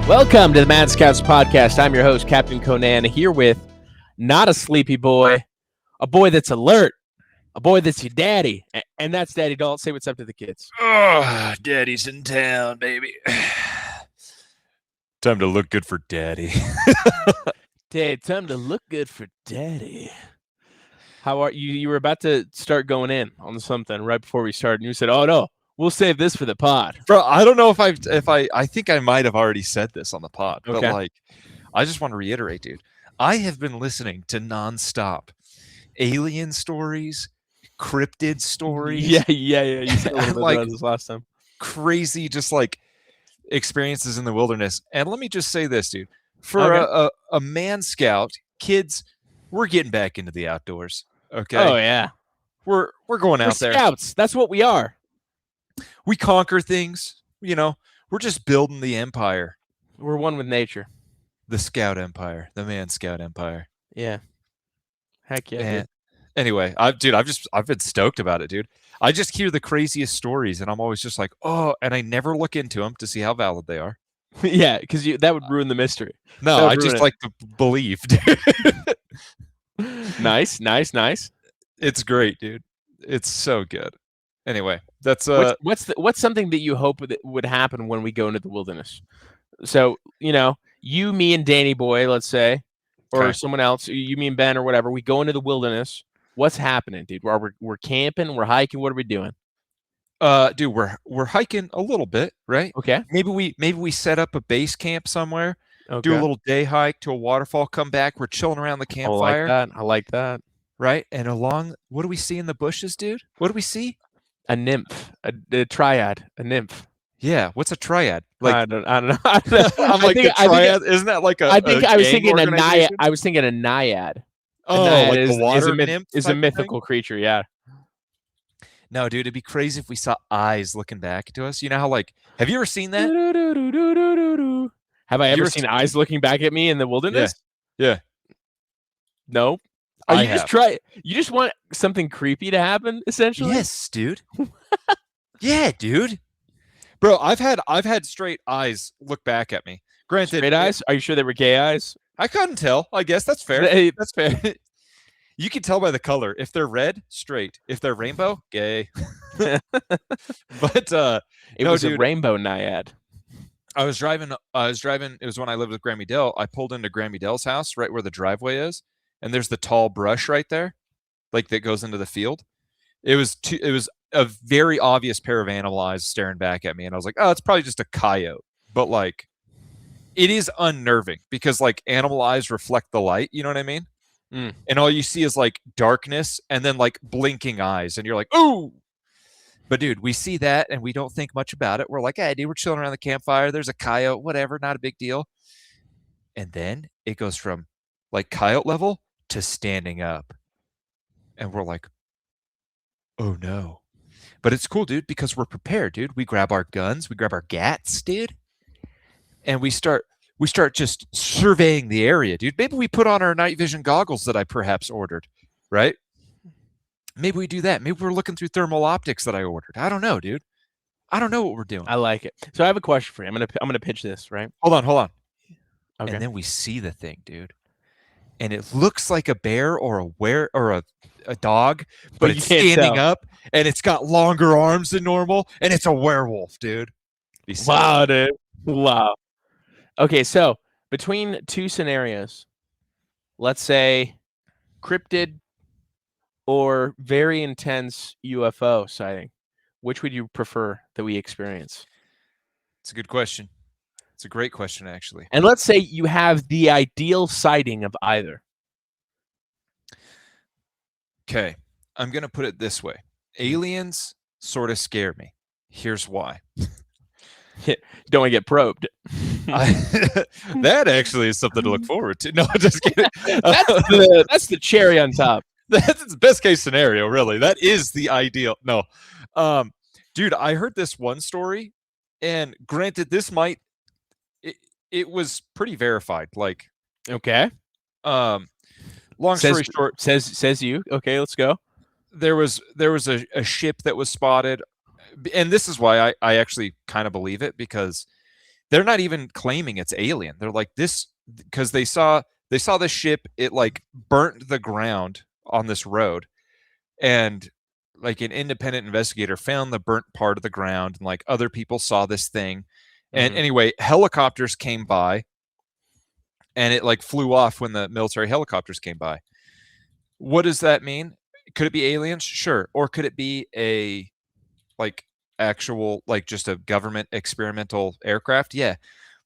Welcome to the ManScouts podcast. I'm your host, Captain Conan, here with not a sleepy boy, a boy that's alert, a boy that's your daddy, and that's Daddy Dalt. Say what's up to the kids. Oh, Daddy's in town, baby. Time to look good for Daddy. Dad, time to look good for Daddy. How are you? You were about to start going in on something right before we started, and you said, "Oh no, we'll save this for the pod." Bro, I don't know if I think I might have already said this on the pod, but like, I just want to reiterate, dude. I have been listening to nonstop alien stories, cryptid stories. Yeah. You said a little bit about this last time. Crazy, just like experiences in the wilderness. And let me just say this, dude. For a man scout, kids, we're getting back into the outdoors. Okay. Oh yeah. We're going out there. Scouts. That's what we are. We conquer things, you know. We're just building the empire. We're one with nature. The Scout Empire, the Man Scout Empire. Yeah. Heck yeah. Anyway, I've been stoked about it, dude. I just hear the craziest stories, and I'm always just like, oh, and I never look into them to see how valid they are. Yeah, because that would ruin the mystery. No, I just like to believe, dude. Nice. It's great, dude. It's so good. Anyway, that's what's something that you hope that would happen when we go into the wilderness? So, you know, you, me, and Danny Boy, let's say, or someone else, you, me, and Ben, or whatever. We go into the wilderness. What's happening, dude? We're camping, we're hiking. What are we doing? Dude, we're hiking a little bit, right? Okay. Maybe we set up a base camp somewhere. Okay. Do a little day hike to a waterfall. Come back. We're chilling around the campfire. I like that. Right, and along, what do we see in the bushes, dude? What do we see? A nymph, a triad, a nymph. Yeah, what's a triad? Like I don't know. I'm like a triad. Isn't that like a? I think I was thinking a naiad. I was thinking a naiad. Oh, naiad like the water nymph is a mythical creature. Yeah. No, dude, it'd be crazy if we saw eyes looking back to us. You know how, like, have you ever seen that? Have I ever seen eyes looking back at me in the wilderness? Yeah. No. You just want something creepy to happen, essentially? Yes, dude. Yeah, dude. Bro, I've had straight eyes look back at me. Granted, straight eyes? Are you sure they were gay eyes? I couldn't tell. I guess that's fair. Hey, that's fair. You can tell by the color. If they're red, straight. If they're rainbow, gay. But it was a rainbow naiad. I was driving. It was when I lived with Grammy Dell. I pulled into Grammy Dell's house right where the driveway is, and there's the tall brush right there, like that goes into the field. It was a very obvious pair of animal eyes staring back at me, and I was like, oh, it's probably just a coyote. But like, it is unnerving because like animal eyes reflect the light. You know what I mean? Mm. And all you see is like darkness and then like blinking eyes, and you're like, ooh. But dude, we see that and we don't think much about it. We're like, hey, dude, we're chilling around the campfire. There's a coyote, whatever, not a big deal. And then it goes from like coyote level to standing up. And we're like, oh no. But it's cool, dude, because we're prepared, dude. We grab our guns, we grab our gats, dude. And we start just surveying the area, dude. Maybe we put on our night vision goggles that I perhaps ordered, right? Maybe we do that. Maybe we're looking through thermal optics that I ordered. I don't know, dude. I don't know what we're doing. I like it. So I have a question for you. I'm gonna pitch this, right? Hold on. Okay. And then we see the thing, dude. And it looks like a bear or a dog, but it's standing up and it's got longer arms than normal, and it's a werewolf, dude. Wow, dude. Wow. Okay, so between two scenarios, let's say cryptid or very intense UFO sighting, which would you prefer that we experience? It's a good question. It's a great question, actually. And let's say you have the ideal sighting of either. Okay, I'm going to put it this way. Aliens sort of scare me. Here's why. Don't want to get probed. That actually is something to look forward to. No, just kidding. That's the cherry on top. That's the best case scenario, really. That is the ideal. No. Dude, I heard this one story, and granted, it was pretty verified. Like, okay. Long story short, says you. Okay, let's go. There was a ship that was spotted, and this is why I actually kind of believe it, because they're not even claiming it's alien. They're like this because they saw this ship. It like burnt the ground on this road, and like an independent investigator found the burnt part of the ground, and like other people saw this thing. And anyway, helicopters came by, and it like flew off when the military helicopters came by. What does that mean? Could it be aliens? Sure. Or could it be a like actual like just a government experimental aircraft? Yeah.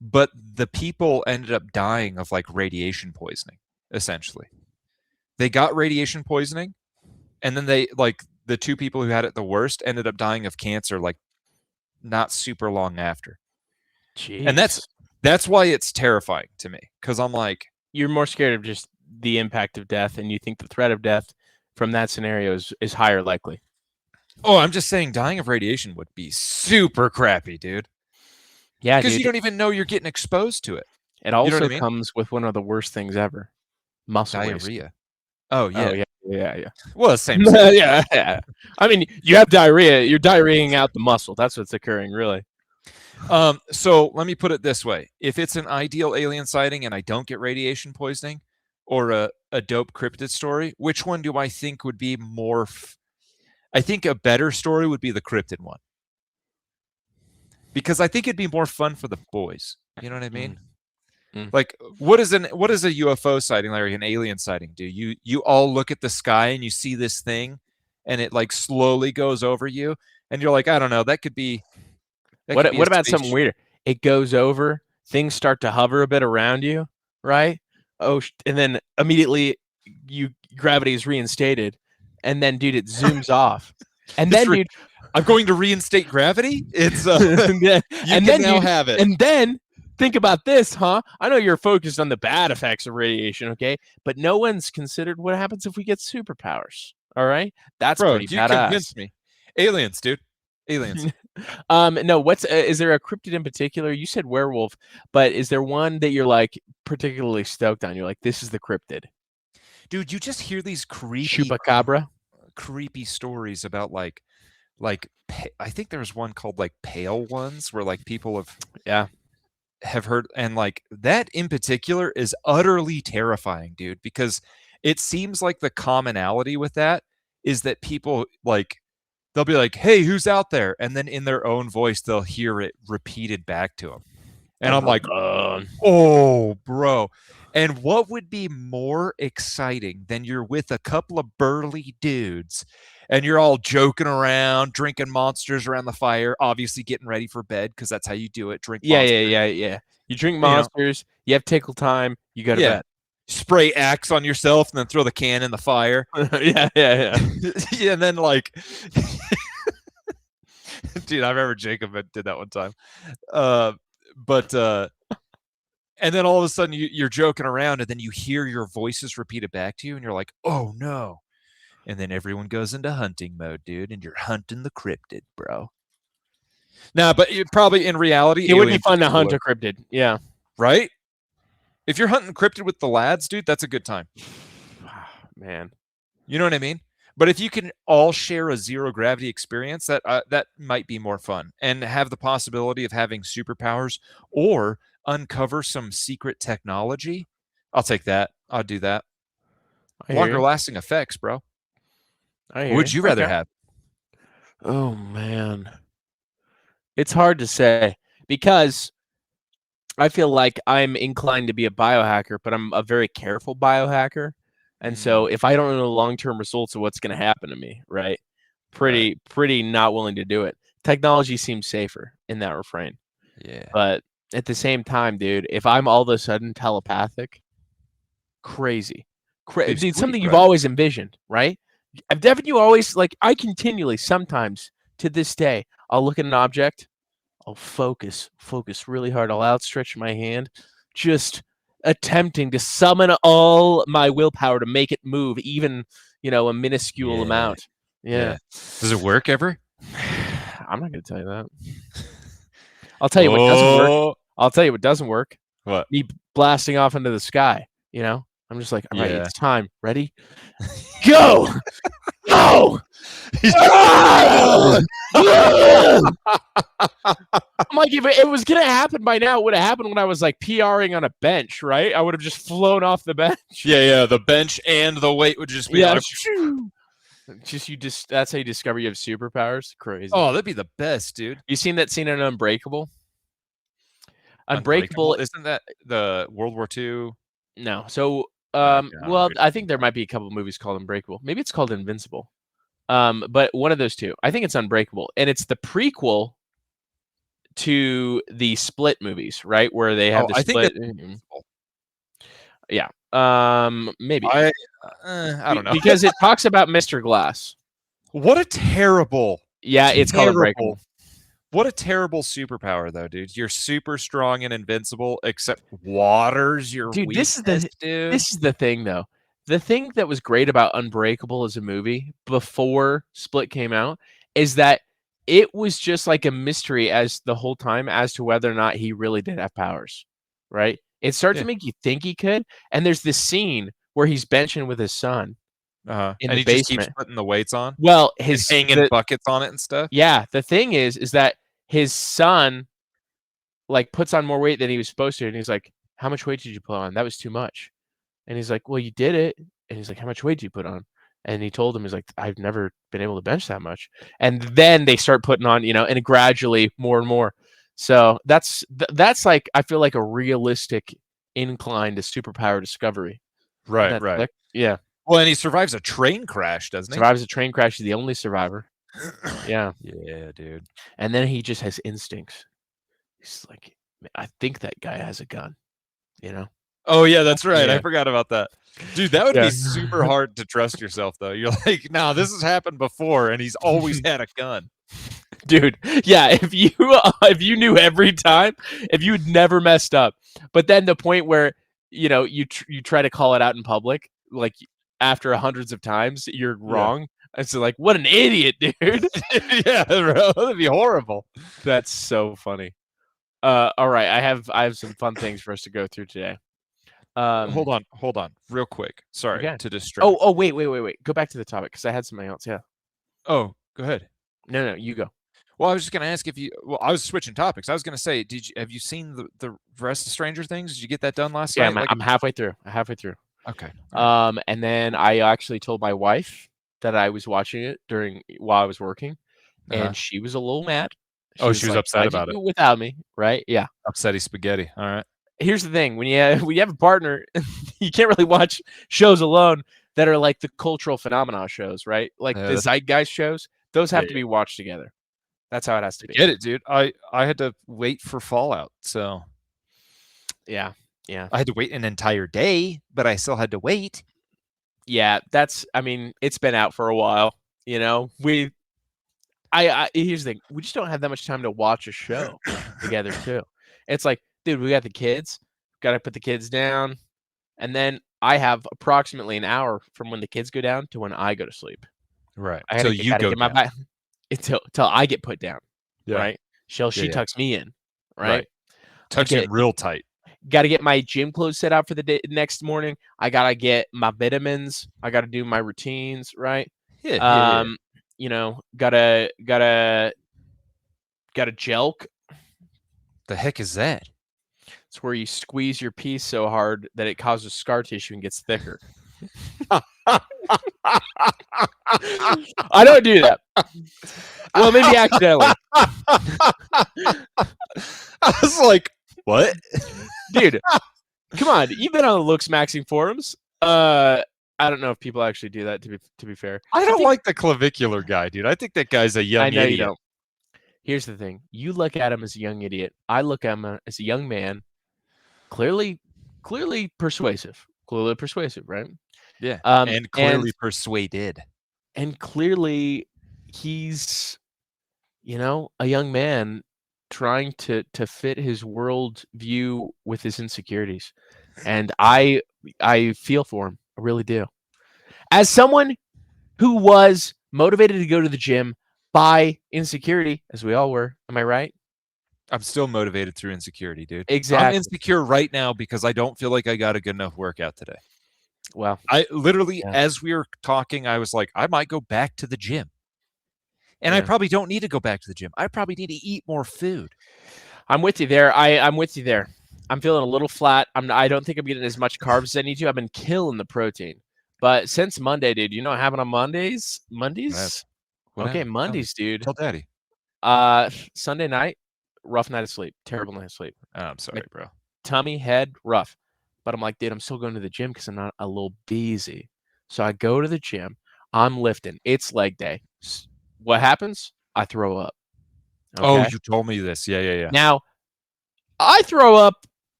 But the people ended up dying of like radiation poisoning, essentially. They got radiation poisoning, and then they like the two people who had it the worst ended up dying of cancer like not super long after. Jeez. And that's why it's terrifying to me, because I'm like, you're more scared of just the impact of death, and you think the threat of death from that scenario is higher likely. Oh, I'm just saying dying of radiation would be super crappy, dude. Yeah, because dude. you don't even know you're getting exposed to it. It also you know what I mean? comes with one of the worst things ever: muscle Diarrhea. wasting. Oh yeah. Yeah. Well, same. Yeah. I mean, you have diarrhea. You're diarrheaing out the muscle. That's what's occurring, really. So let me put it this way: if it's an ideal alien sighting and I don't get radiation poisoning, or a dope cryptid story, which one do I think would be more? I think a better story would be the cryptid one, because I think it'd be more fun for the boys. You know what I mean? Like, what is a UFO sighting, like an alien sighting do? You all look at the sky and you see this thing, and it like slowly goes over you, and you're like, I don't know, that could be. What about something weirder? It goes over, things start to hover a bit around you, right? Oh, and then immediately gravity is reinstated, and then dude, it zooms off, and then dude, I'm going to reinstate gravity. It's and then now have it, and then. Think about this, huh? I know you're focused on the bad effects of radiation, okay? But no one's considered what happens if we get superpowers. All right, that's pretty badass. You convinced me. Aliens, dude. Aliens. No. What's is there a cryptid in particular? You said werewolf, but is there one that you're like particularly stoked on? You're like, this is the cryptid, dude. You just hear these chupacabra, creepy stories about like I think there was one called like pale ones, where like people have heard, and like that in particular is utterly terrifying, dude, because it seems like the commonality with that is that people like they'll be like, hey, who's out there, and then in their own voice they'll hear it repeated back to them, and I'm like, oh bro. And what would be more exciting than you're with a couple of burly dudes and you're all joking around, drinking monsters around the fire, obviously getting ready for bed, because that's how you do it. Drink monsters. Yeah. You drink monsters, you have tickle time, you go to bed. Spray Axe on yourself and then throw the can in the fire. Yeah. And then like dude, I remember Jacob did that one time. And then all of a sudden you're joking around, and then you hear your voices repeated back to you, and you're like, oh no. And then everyone goes into hunting mode, dude, and you're hunting the cryptid, bro. Nah, but probably in reality, it would be fun to hunt a cryptid. Yeah. Right? If you're hunting cryptid with the lads, dude, that's a good time. Man. You know what I mean? But if you can all share a zero gravity experience, that might be more fun, and have the possibility of having superpowers or uncover some secret technology. I'll take that. I'll do that. Longer lasting effects, bro. What would you rather have? Oh man. It's hard to say, because I feel like I'm inclined to be a biohacker, but I'm a very careful biohacker. And so if I don't know the long-term results of what's going to happen to me, right? Pretty not willing to do it. Technology seems safer in that refrain. Yeah. But at the same time, dude, if I'm all of a sudden telepathic, crazy. Dude, something you've always envisioned, right? Haven't you always, like, I continually, sometimes to this day, I'll look at an object, I'll focus really hard, I'll outstretch my hand, just attempting to summon all my willpower to make it move, even, a minuscule amount. Yeah. Does it work ever? I'm not going to tell you that. I'll tell you what doesn't work. I'll tell you what doesn't work. What? Me blasting off into the sky, I'm just like, all right, it's time. Ready? Go! Go! I'm like, if it was gonna happen by now, it would have happened when I was like PRing on a bench, right? I would have just flown off the bench. Yeah. The bench and the weight would just be like, that's how you discover you have superpowers. Crazy. oh, that'd be the best, dude. You seen that scene in Unbreakable? Unbreakable. Isn't that the World War II? No. So, Okay, well, I think there might be a couple movies called Unbreakable. Maybe it's called Invincible. But one of those two. I think it's Unbreakable, and it's the prequel to the Split movies, right? Where they have the I Split. Yeah. Maybe. I don't know. Because it talks about Mr. Glass. What a terrible. Yeah, it's called Unbreakable. What a terrible superpower, though, dude. You're super strong and invincible, except water's your weakness, dude. This is the thing, though. The thing that was great about Unbreakable as a movie before Split came out is that it was just like a mystery as the whole time as to whether or not he really did have powers, right? It started to make you think he could. And there's this scene where he's benching with his son in and the he basement. Just keeps putting the weights on. Well, hanging buckets on it and stuff. Yeah, the thing is that his son like puts on more weight than he was supposed to, and he's like, "How much weight did you put on? That was too much." And he's like, "Well, you did it." And he's like, "How much weight did you put on?" And he told him, he's like, "I've never been able to bench that much." And then they start putting on, and gradually more and more. So that's like, I feel like a realistic incline to superpower discovery. Right. Yeah. Well, and he survives a train crash, doesn't he? Survives a train crash. He's the only survivor. Yeah. Yeah, dude. And then he just has instincts. He's like, I think that guy has a gun, Oh, yeah, that's right. Yeah. I forgot about that. Dude, that would be super hard to trust yourself, though. You're like, nah, this has happened before, and he's always had a gun. Dude, yeah, if you knew every time, if you had never messed up, but then the point where, you try to call it out in public, like after hundreds of times, you're wrong. It's like, what an idiot, dude. Yeah, bro, that'd be horrible. That's so funny. All right, I have some fun things for us to go through today. Hold on, real quick. Sorry to distract. Oh, wait. Go back to the topic because I had something else. Yeah. Oh, go ahead. No, you go. Well, I was just gonna ask if you. Well, I was switching topics. I was gonna say, have you seen the rest of Stranger Things? Did you get that done last night? Yeah, I'm halfway through. Okay. And then I actually told my wife that I was watching it while I was working, and she was a little mad. She was upset about it without me, right? Yeah. Upsetty spaghetti. All right. Here's the thing: when you have a partner, you can't really watch shows alone that are like the cultural phenomena shows, right? Like the zeitgeist shows. Those have to be watched together. That's how it has to be. Get it, dude. I had to wait for Fallout, so yeah. I had to wait an entire day, but I still had to wait. Yeah, it's been out for a while. Here's the thing: we just don't have that much time to watch a show together, too. It's like, dude, we got the kids, got to put the kids down, and then I have approximately an hour from when the kids go down to when I go to sleep. Right. So you go down. Until I get put down, right? She tucks me in, right? Tucks you in real tight. Got to get my gym clothes set out for the next morning. I got to get my vitamins. I got to do my routines, right? Yeah. Gotta jelk. The heck is that? It's where you squeeze your piece so hard that it causes scar tissue and gets thicker. I don't do that. Well, maybe accidentally. I was like, what? Dude, come on. You've been on the looksmaxxing forums. I don't know if people actually do that, to be fair. I don't like the clavicular guy, dude. I think that guy's a young idiot. I know you don't. Here's the thing. You look at him as a young idiot. I look at him as a young man. Clearly persuasive. Clearly persuasive, right? Yeah. And clearly persuaded. And clearly he's, a young man trying to fit his world view with his insecurities. And I feel for him. I really do. As someone who was motivated to go to the gym by insecurity, as we all were, am I right? I'm still motivated through insecurity, dude. Exactly. I'm insecure right now because I don't feel like I got a good enough workout today. Well, I literally, as we were talking, I was like, I might go back to the gym. And I probably don't need to go back to the gym. I probably need to eat more food. I'm with you there. I'm with you there. I'm feeling a little flat. I don't think I'm getting as much carbs as I need to. I've been killing the protein. But since Monday, dude, you know what happened on Mondays? Mondays? What Okay, happened? Mondays, dude. Tell Daddy. Sunday night, rough night of sleep. Terrible night of sleep. Oh, I'm sorry, bro. Tummy, head, rough. But I'm like, dude, I'm still going to the gym because I'm not a little busy. So I go to the gym. I'm lifting. It's leg day. What happens? I throw up. Oh, Okay. you told me this. Yeah. Now, I throw up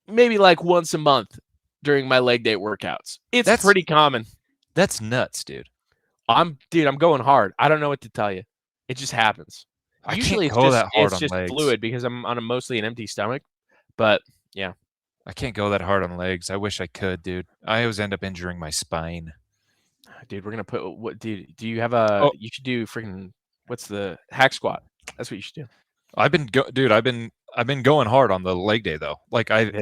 maybe like once a month during my leg day workouts. It's pretty common. That's nuts, dude. I'm going hard. I don't know what to tell you. It just happens. Usually I can't go that hard it's on just legs. fluid because I'm on mostly an empty stomach. But yeah. I can't go that hard on legs. I wish I could, dude. I always end up injuring my spine. Dude, we're gonna put what do you have a you should do freaking what's the hack squat. That's what you should do. I've been going hard on the leg day though. Like I've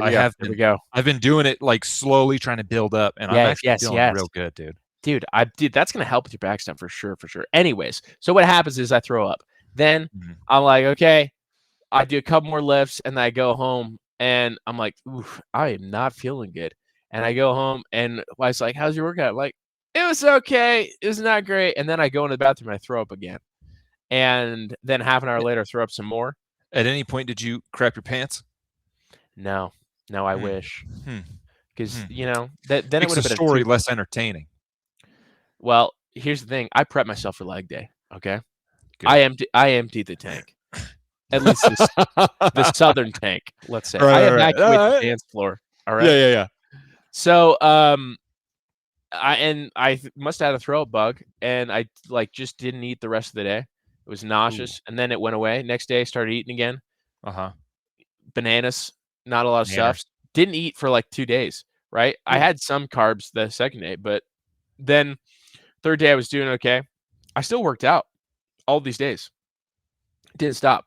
been doing it like slowly trying to build up, and I'm actually feeling real good, dude. Dude, that's gonna help with your back stuff for sure. Anyways, so what happens is I throw up. Then I'm like, okay, I do a couple more lifts, and then I go home, and I'm like, oof, I am not feeling good. And I go home, and wife's like, how's your workout? I'm like, it was okay. It was not great. And then I go in the bathroom and I throw up again. And then half an hour later, throw up some more. At any point, did you crap your pants? No, I wish. Because, you know, then it would have been a story less entertaining. Well, here's the thing. I prep myself for leg day, okay? Good. I emptied the tank. At least the southern tank, let's say. I evacuated the dance floor. All right? Yeah. So, I must have had a throw up bug, and I just didn't eat the rest of the day. It was nauseous, and then it went away. Next day, I started eating again. Bananas, not a lot of stuff. Didn't eat for like 2 days, right? I had some carbs the second day, but then third day I was doing okay. I still worked out all these days. Didn't stop.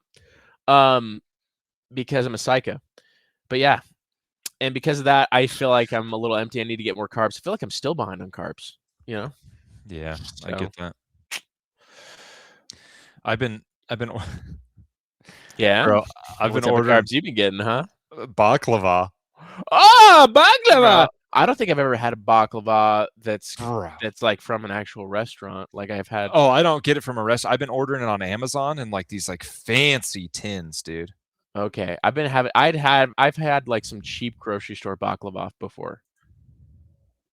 Because I'm a psycho. But yeah. And because of that, I feel like I'm a little empty. I need to get more carbs. I feel like I'm still behind on carbs, you know? Yeah, so. I get that. I've been yeah. Bro, I've been ordering carbs you've been getting, huh? Baklava. Oh, baklava! Bro. I don't think I've ever had a baklava that's like from an actual restaurant. Like I've had. Oh, I don't get it from a restaurant. I've been ordering it on Amazon in like these like fancy tins, dude. Okay, I've had like some cheap grocery store baklava before.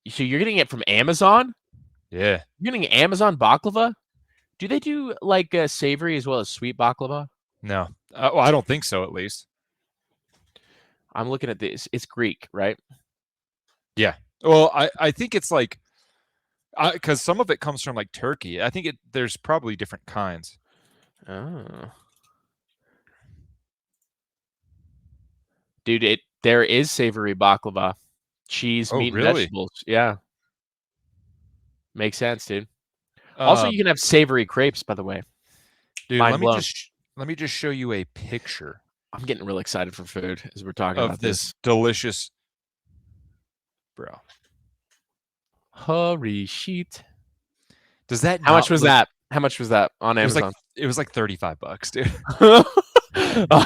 So you're getting it from Amazon? Yeah, you're getting Amazon baklava. Do they do like savory as well as sweet baklava? No, well, I don't think so. At least I'm looking at this. It's Greek, right? Yeah. Well, I think it's like because some of it comes from like Turkey. I think there's probably different kinds. Oh. Dude, there is savory baklava. Cheese, meat, and vegetables. Yeah. Makes sense, dude. Also, you can have savory crepes, by the way. Dude, let me just show you a picture. I'm getting really excited for food as we're talking about this. Delicious, bro. Holy shit. Does that How much was that? How much was that on Amazon? It was like $35, dude.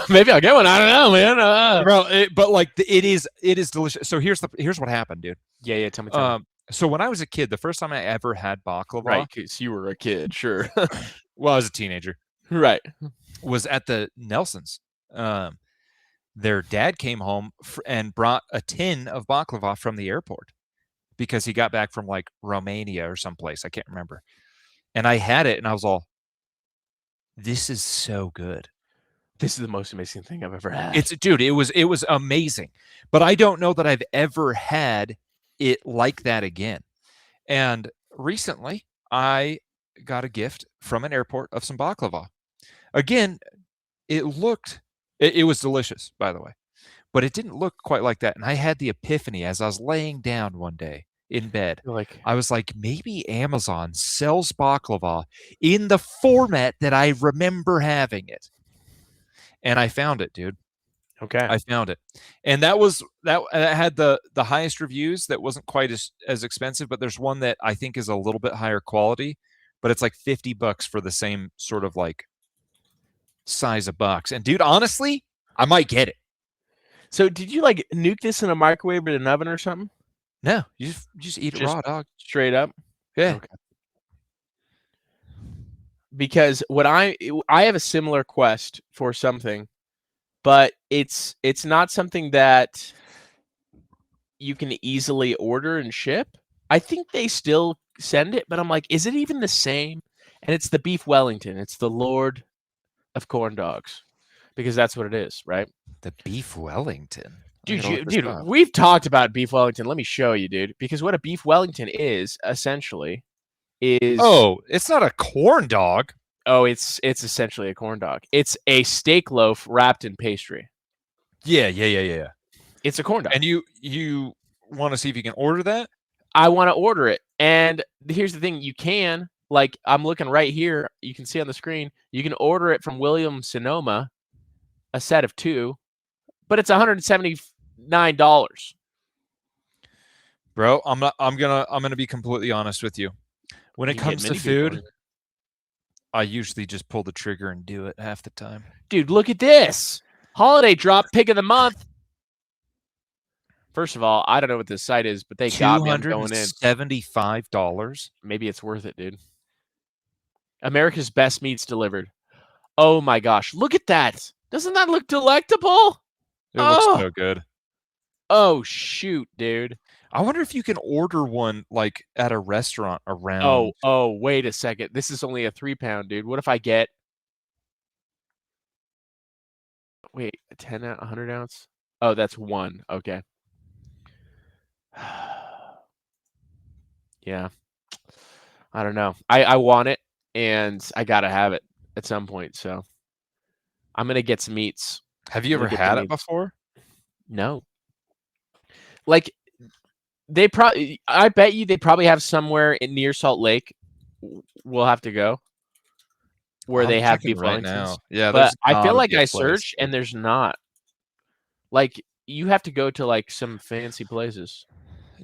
Maybe I'll get one. I don't know, man. Bro, but like it is delicious. So here's what happened, dude. Yeah. Tell me. So when I was a kid, the first time I ever had baklava, right? Because you were a kid, sure. Well, I was a teenager, right? Was at the Nelsons. Their dad came home and brought a tin of baklava from the airport because he got back from like Romania or someplace. I can't remember. And I had it, and I was all, "This is so good. This is the most amazing thing I've ever had." It was amazing. But I don't know that I've ever had it like that again. And recently, I got a gift from an airport of some baklava. Again, it was delicious, by the way, but it didn't look quite like that. And I had the epiphany as I was laying down one day in bed. I was like, maybe Amazon sells baklava in the format that I remember having it. And I found it, dude. Okay. I found it. And that had the highest reviews. That wasn't quite as expensive, but there's one that I think is a little bit higher quality. but it's like $50 for the same sort of like size of box. And dude, honestly, I might get it. So did you like nuke this in a microwave or an oven or something? No, you just eat it raw, dog. Straight up. Yeah. Okay. Because what I have a similar quest for something, but it's not something that you can easily order and ship. I think they still send it, but I'm like, is it even the same? And it's the beef Wellington. It's the Lord of corn dogs, because that's what it is, right? The beef Wellington. Dude, we've talked about beef Wellington. Let me show you, dude. Because what a beef Wellington is essentially is it's not a corn dog. Oh, it's essentially a corn dog. It's a steak loaf wrapped in pastry. Yeah. It's a corn dog. And you want to see if you can order that? I want to order it. And here's the thing, you can, like, I'm looking right here, you can see on the screen, you can order it from Williams Sonoma, a set of 2, but it's $179. Bro, I'm gonna be completely honest with you. When it comes to food, I usually just pull the trigger and do it half the time. Dude, look at this. Holiday drop pick of the month. First of all, I don't know what this site is, but they got me. I'm going in. $275. Maybe it's worth it, dude. America's Best Meats delivered. Oh my gosh, look at that. Doesn't that look delectable? It looks so good. Oh, shoot, dude. I wonder if you can order one like at a restaurant around. Oh, wait a second. This is only a 3-pound, dude. What if I get, wait, a 10 ounce, 100 ounce? Oh, that's 1. Okay. Yeah. I don't know. I want it, and I gotta have it at some point. So I'm gonna get some meats. Have you ever had it before? No. Like, they probably, I bet you they probably have somewhere near Salt Lake. We'll have to go where they have beef right Wellingtons. now. Yeah, but I feel like I searched and there's not. Like, you have to go to like some fancy places.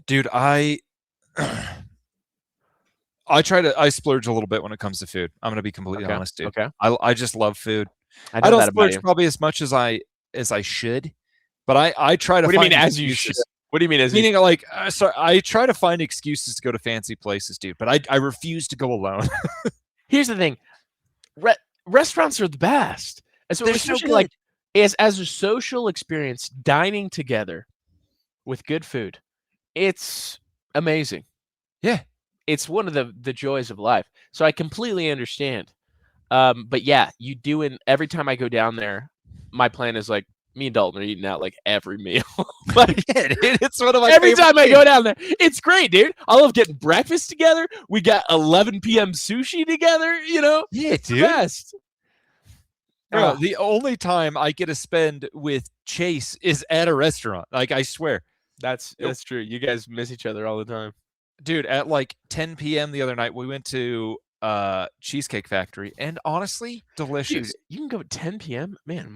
Dude, I splurge a little bit when it comes to food. I'm gonna be completely honest, dude. Okay. I just love food. I don't splurge probably as much as I should, but I try to. What do you mean as you should? What do you mean as meaning like sorry, I try to find excuses to go to fancy places, dude, but I refuse to go alone. Here's the thing. Restaurants are the best. So they're so good. Like as a social experience, dining together with good food. It's amazing. Yeah. It's one of the joys of life. So I completely understand. But yeah, you do, and every time I go down there, my plan is like, me and Dalton are eating out like every meal. Like, yeah, dude, it's one of my every time I go down there. It's great, dude. I love getting breakfast together. We got 11 p.m. sushi together, you know? Yeah, it's dude. The best. Bro, the only time I get to spend with Chase is at a restaurant. Like, I swear. That's true. You guys miss each other all the time. Dude, at like 10 p.m. the other night, we went to Cheesecake Factory, and honestly, delicious. Dude, you can go at 10 p.m. Man, it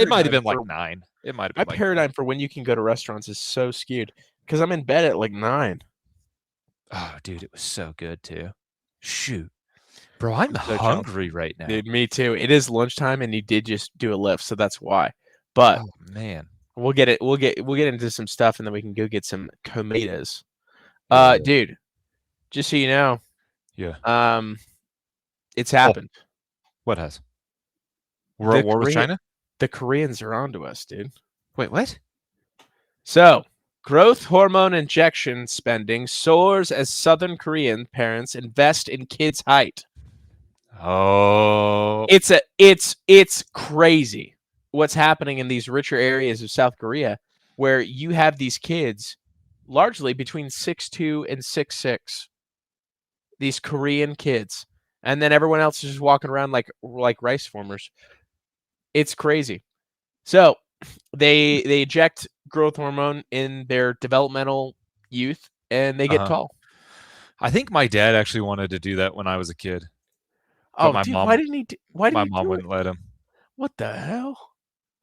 might have been like 9. It might have been my paradigm for when you can go to restaurants is so skewed because I'm in bed at like 9. Oh, dude, it was so good too. Shoot, bro, I'm so hungry right now. Dude, me too. It is lunchtime, and you did just do a lift, so that's why. But oh man, we'll get into some stuff, and then we can go get some tomatoes. Dude, just so you know, yeah, it's happened. What has? We're at war with China? The Koreans are onto us, dude. Wait, what? So, growth hormone injection spending soars as Southern Korean parents invest in kids' height. Oh. It's crazy what's happening in these richer areas of South Korea where you have these kids largely between 6'2" and 6'6". These Korean kids. And then everyone else is just walking around like rice formers. It's crazy. So they inject growth hormone in their developmental youth, and they get tall. I think my dad actually wanted to do that when I was a kid. Oh, my mom, why didn't he? Why my mom wouldn't let him? What the hell?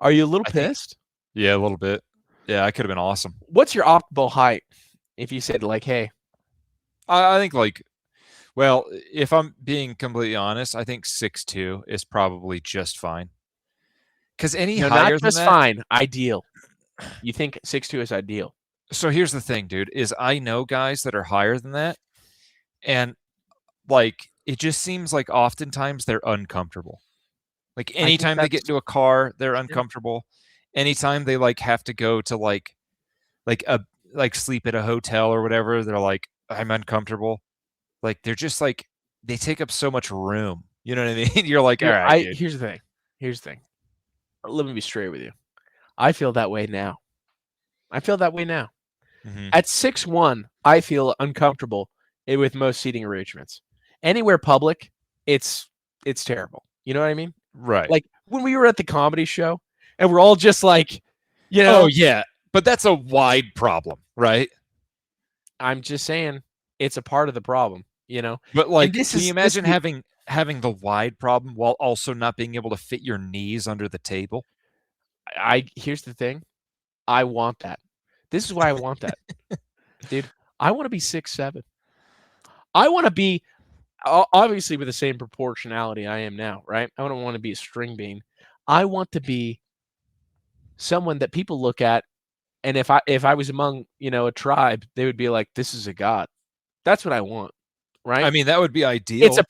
Are you a little pissed? Yeah, a little bit. Yeah, I could have been awesome. What's your optimal height? If you said like, hey, I think like Well, if I'm being completely honest, I think 6'2" is probably just fine. Because any No, not higher than just that. fine. Ideal. You think 6'2" is ideal? So here's the thing, dude, is I know guys that are higher than that, and like it just seems like oftentimes they're uncomfortable. Like I think anytime they get that's into a car, they're yeah. uncomfortable. Anytime they like have to go to like a like sleep at a hotel or whatever, they're like, I'm uncomfortable. Like they're just like they take up so much room. You know what I mean? You're like, all Dude, right, dude. here's the thing. Here's the thing. Let me be straight with you. I feel that way now. I feel that way now. Mm-hmm. At 6'1", I feel uncomfortable with most seating arrangements. Anywhere public, it's terrible. You know what I mean? Right. Like when we were at the comedy show and we're all just like, Oh yeah, but that's a wide problem, right? I'm just saying it's a part of the problem, But And like, this can you is imagine having the wide problem while also not being able to fit your knees under the table? here's the thing. I want that. This is why I want that. Dude, I want to be 6'7". I want to be obviously with the same proportionality I am now, right? I don't want to be a string bean. I want to be someone that people look at, and if I was among, a tribe, they would be like, this is a god. That's what I want, right? I mean, that would be ideal. Yeah. It's a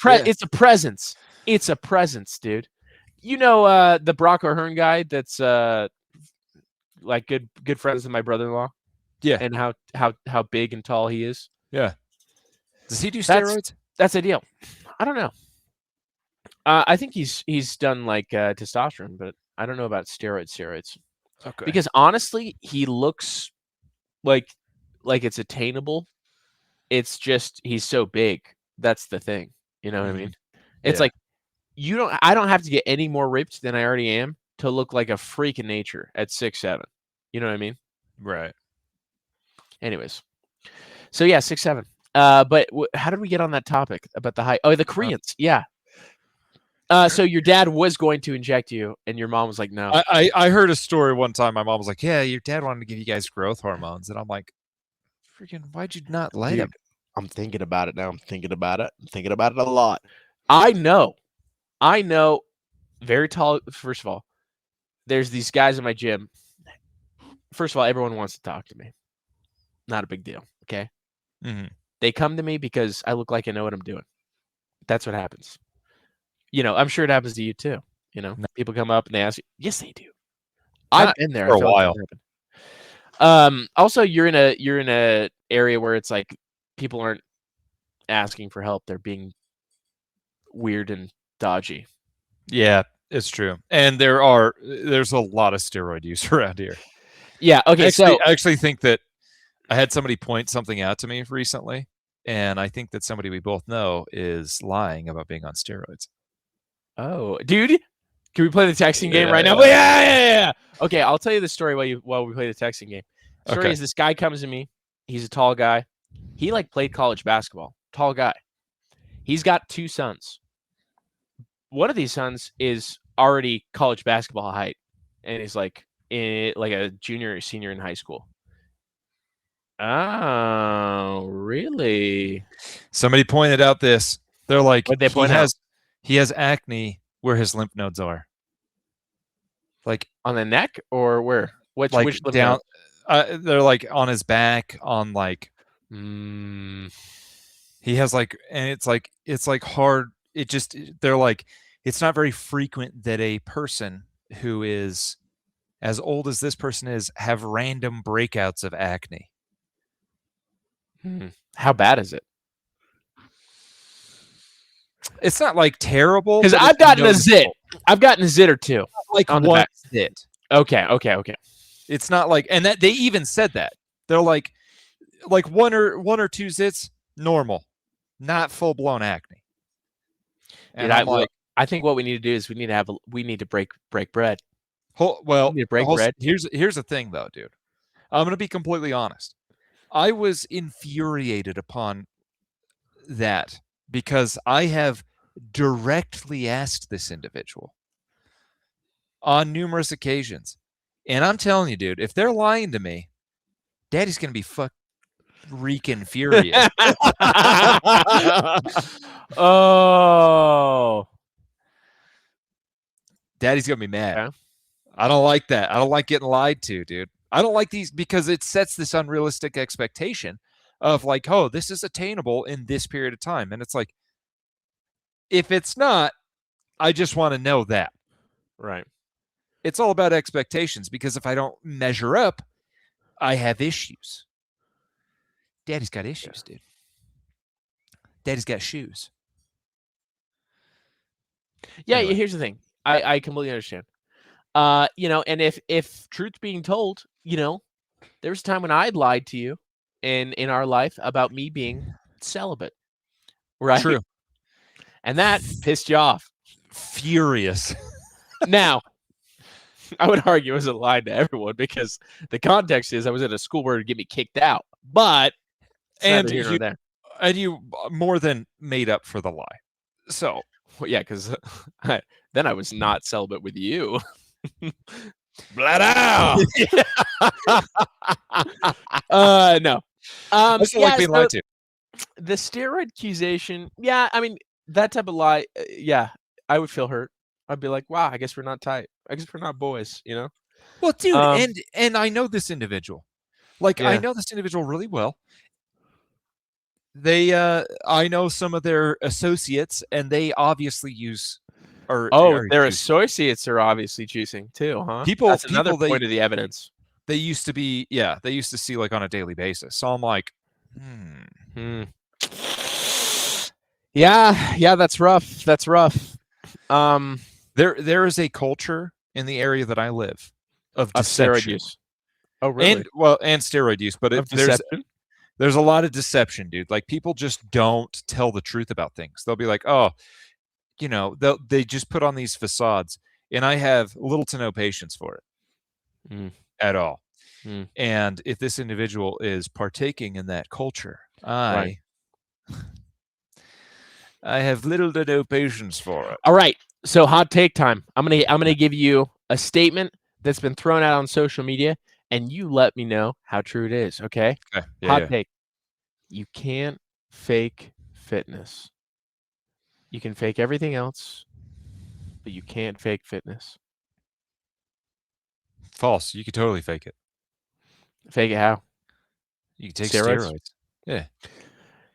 presence. It's a presence, dude. The Brock O'Hearn guy that's like good friends with my brother-in-law, Yeah. and how big and tall he is. Yeah. Does he do That's steroids? that's ideal. I don't know. I think he's done like testosterone, but I don't know about steroids. Okay. Because honestly, he looks like it's attainable. It's just he's so big. That's the thing. You know what I mean? It's Yeah. like I don't have to get any more ripped than I already am to look like a freak in nature at 6'7". You know what I mean? Right. Anyways. So yeah, 6'7". But how did we get on that topic about the height? Oh, the Koreans. Yeah. So your dad was going to inject you, and your mom was like, "No." I heard a story one time. My mom was like, "Yeah, your dad wanted to give you guys growth hormones," and I'm like, "Freaking, why'd you not let him?" Dude, I'm thinking about it now. I'm thinking about it. I'm thinking about it a lot. I know. Very tall. First of all, there's these guys in my gym. First of all, everyone wants to talk to me. Not a big deal. Okay. Mm-hmm. They come to me because I look like I know what I'm doing. That's what happens. I'm sure it happens to you too. People come up and they ask you. Yes, they do. I've Not been there. for I a feel like while. it happened. Also, you're in a area where it's like people aren't asking for help. They're being weird and dodgy. Yeah, it's true. And there's a lot of steroid use around here. Yeah. Okay. I actually think that I had somebody point something out to me recently, and I think that somebody we both know is lying about being on steroids. Oh, dude, can we play the texting game right now? Yeah. Yeah. Okay, I'll tell you the story while we play the texting game. Story Okay. is this guy comes to me. He's a tall guy. He like played college basketball. Tall guy. He's got 2 sons. One of these sons is already college basketball height, and he's like a junior or senior in high school. Oh, really? Somebody pointed out this. They're like, What'd they point out? he has acne where his lymph nodes are. Like On the neck or where? Which lymph down. node? They're like on his back, on like. He has like, and it's like hard. It just they're like, it's not very frequent that a person who is as old as this person is have random breakouts of acne. How bad is it? It's not like terrible. Because I've gotten a zit. I've gotten a zit or two. Like on one the zit. Okay. It's not like, and that they even said that. They're like one or two zits, normal, not full blown acne. And Dude, I think what we need to do is we need to break bread. Well, we need to break bread. Here's the thing though, dude. I'm gonna be completely honest. I was infuriated upon that because I have directly asked this individual on numerous occasions. And I'm telling you, dude, if they're lying to me, daddy's going to be fucked. freaking furious. Oh. Daddy's gonna be mad. Okay. I don't like that. I don't like getting lied to, dude. I don't like these because it sets this unrealistic expectation of like, oh, this is attainable in this period of time. And it's like, if it's not, I just want to know that. Right. It's all about expectations because if I don't measure up, I have issues. Daddy's got issues, dude. Daddy's got shoes. Yeah, Anyway. here's the thing. I completely understand. You know, and if truth being told, you know, there was a time when I'd lied to you in our life about me being celibate. Right? True. And that pissed you off. Furious. Now, I would argue it was a lie to everyone because the context is I was at a school where it would get me kicked out. But and you more than made up for the lie. So, well, yeah, because then I was not celibate with you. Blood out. No. I still like being lied to. The steroid accusation, yeah, I mean, that type of lie, yeah, I would feel hurt. I'd be like, wow, I guess we're not tight. I guess we're not boys, you know? Well, dude, and I know this individual. Like, I know this individual really well. They, I know some of their associates, and they obviously use. Their associates are obviously juicing too, huh? That's another point of the evidence. They used to be, they used to see like on a daily basis. So I'm like, Yeah, that's rough. That's rough. There is a culture in the area that I live of deception. Steroid use. Oh, really? And steroid use, but there's a lot of deception, dude. Like people just don't tell the truth about things. They'll be like, oh, you know, they just put on these facades, and I have little to no patience for it at all. And if this individual is partaking in that culture, I have little to no patience for it. All right, so hot take time. I'm gonna give you a statement that's been thrown out on social media, and you let me know how true it is. Okay. Hot take. You can't fake fitness. You can fake everything else, but you can't fake fitness. False. You could totally fake it. Fake it how? You can take steroids. Yeah.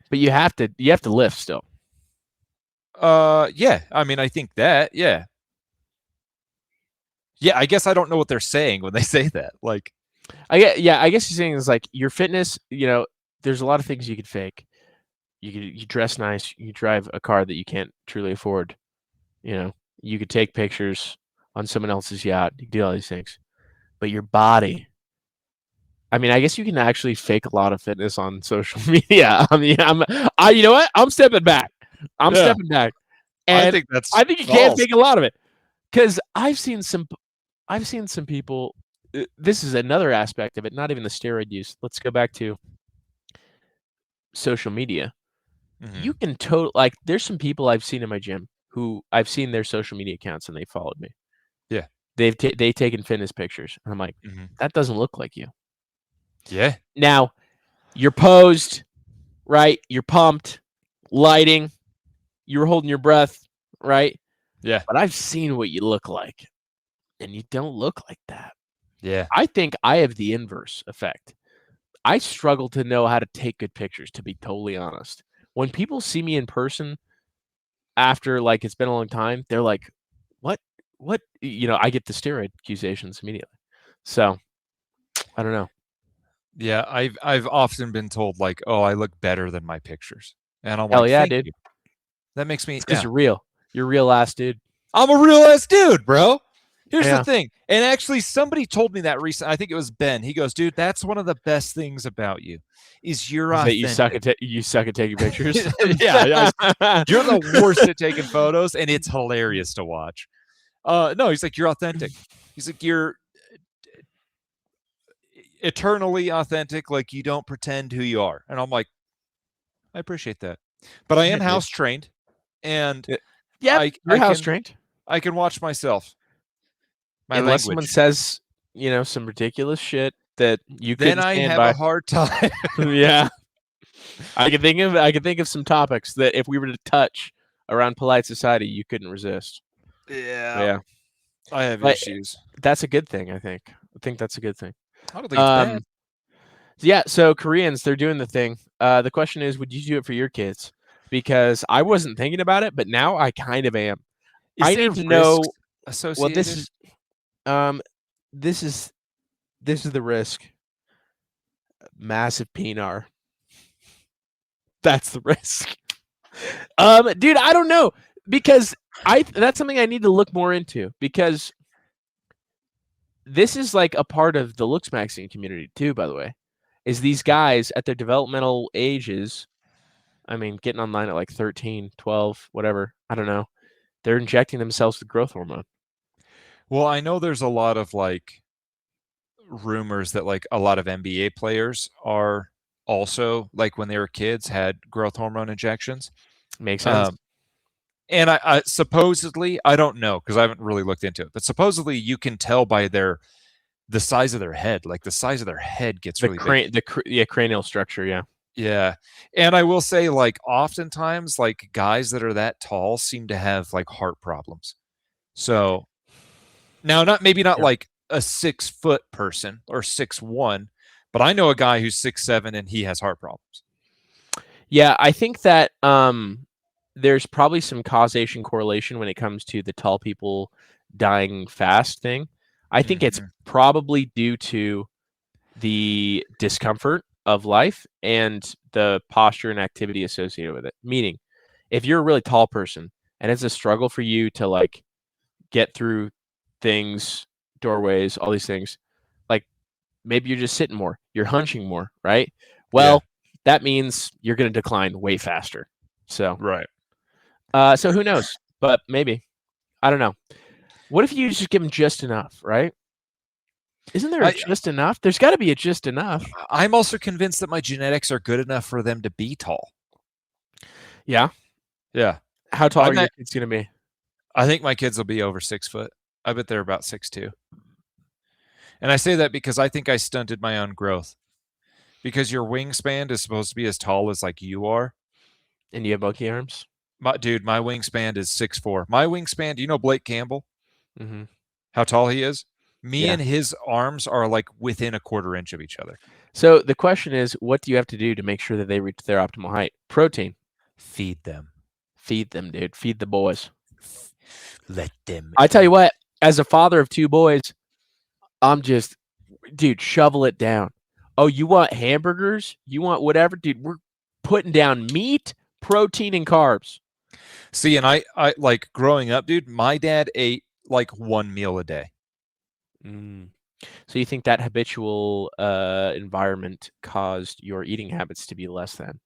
But you have to lift still. Yeah. I mean, I think that, yeah. Yeah, I guess I don't know what they're saying when they say that. Like, I guess you're saying is like your fitness, you know, there's a lot of things you could fake. You dress nice, you drive a car that you can't truly afford. You know, you could take pictures on someone else's yacht, you could do all these things. But your body, I mean, I guess you can actually fake a lot of fitness on social media. I mean, you know what? I'm stepping back. Stepping back. And I think you can't fake a lot of it. Because I've seen some people. This is another aspect of it, not even the steroid use. Let's go back to social media. You can like there's some people I've seen in my gym who I've seen their social media accounts and they followed me. Yeah. They've taken fitness pictures. And I'm like, that doesn't look like you. Yeah. Now, you're posed, right? You're pumped, lighting, you're holding your breath, right? Yeah. But I've seen what you look like, and you don't look like that. Yeah. I think I have the inverse effect. I struggle to know how to take good pictures, to be totally honest. When people see me in person after, like, it's been a long time, they're like, what? You know, I get the steroid accusations immediately. So, I don't know. Yeah, I've often been told, like, oh, I look better than my pictures. And I'm Hell like, yeah, thank dude. you. That makes me... Because you're real. You're a real ass dude. I'm a real ass dude, bro. Here's the thing. And actually, somebody told me that recently. I think it was Ben. He goes, dude, that's one of the best things about you is you're authentic. That you suck at taking pictures? Yeah. You're the worst at taking photos, and it's hilarious to watch. No, he's like, you're authentic. He's like, you're eternally authentic. Like, you don't pretend who you are. And I'm like, I appreciate that. But I am house trained. And you're house trained. I can watch myself. Unless someone says, you know, some ridiculous shit that you then couldn't stand I have by. a hard time. Yeah. I can think of some topics that if we were to touch around polite society, you couldn't resist. Yeah, Yeah, I have but issues. that's a good thing. I think that's a good thing. I don't think it's bad. Yeah. So Koreans, they're doing the thing. The question is, would you do it for your kids? Because I wasn't thinking about it, but now I kind of am. Is I there need to risks know. Well, associated? um, this is this is the risk. Massive penar. That's the risk. Dude, I don't know because that's something I need to look more into because this is like a part of the looksmaxxing community too. By the way, is these guys at their developmental ages? I mean, getting online at like 13, 12, whatever. I don't know. They're injecting themselves with growth hormone. Well, I know there's a lot of like rumors that like a lot of NBA players are also like when they were kids had growth hormone injections. Makes sense. Um, and I supposedly I don't know because I haven't really looked into it, but supposedly you can tell by the size of their head. Like the size of their head gets really big. Cranial structure. Yeah. Yeah. And I will say, like, oftentimes, like, guys that are that tall seem to have like heart problems. So now, maybe not Yeah. like a 6 foot person or 6'1", but I know a guy who's 6'7" and he has heart problems. Yeah, I think that there's probably some causation correlation when it comes to the tall people dying fast thing. I think it's Mhm. probably due to the discomfort of life and the posture and activity associated with it. Meaning, if you're a really tall person and it's a struggle for you to like get through things, doorways, all these things, like maybe you're just sitting more, you're hunching more, right? Yeah. Well, that means you're going to decline way faster. So, Right. so who knows? But maybe I don't know. What if you just give them just enough, right? Isn't there a I just enough? There's got to be a just enough. I'm also convinced that my genetics are good enough for them to be tall. Yeah. Yeah. How tall are I'm your at, kids going to be? I think my kids will be over 6 foot. I bet they're about 6'2". And I say that because I think I stunted my own growth. Because your wingspan is supposed to be as tall as like you are. And you have monkey arms? My wingspan is 6'4". My wingspan, do you know Blake Campbell? Mm-hmm. How tall he is? Me Yeah. and his arms are like within a quarter inch of each other. So the question is, what do you have to do to make sure that they reach their optimal height? Protein. Feed them. Feed them, dude. Feed the boys. Let them I tell you eat. what, as a father of two boys, I'm just, dude, shovel it down. Oh, you want hamburgers? You want whatever? Dude, we're putting down meat, protein, and carbs. See, and I like growing up, dude, my dad ate like one meal a day. Mm. So you think that habitual environment caused your eating habits to be less than?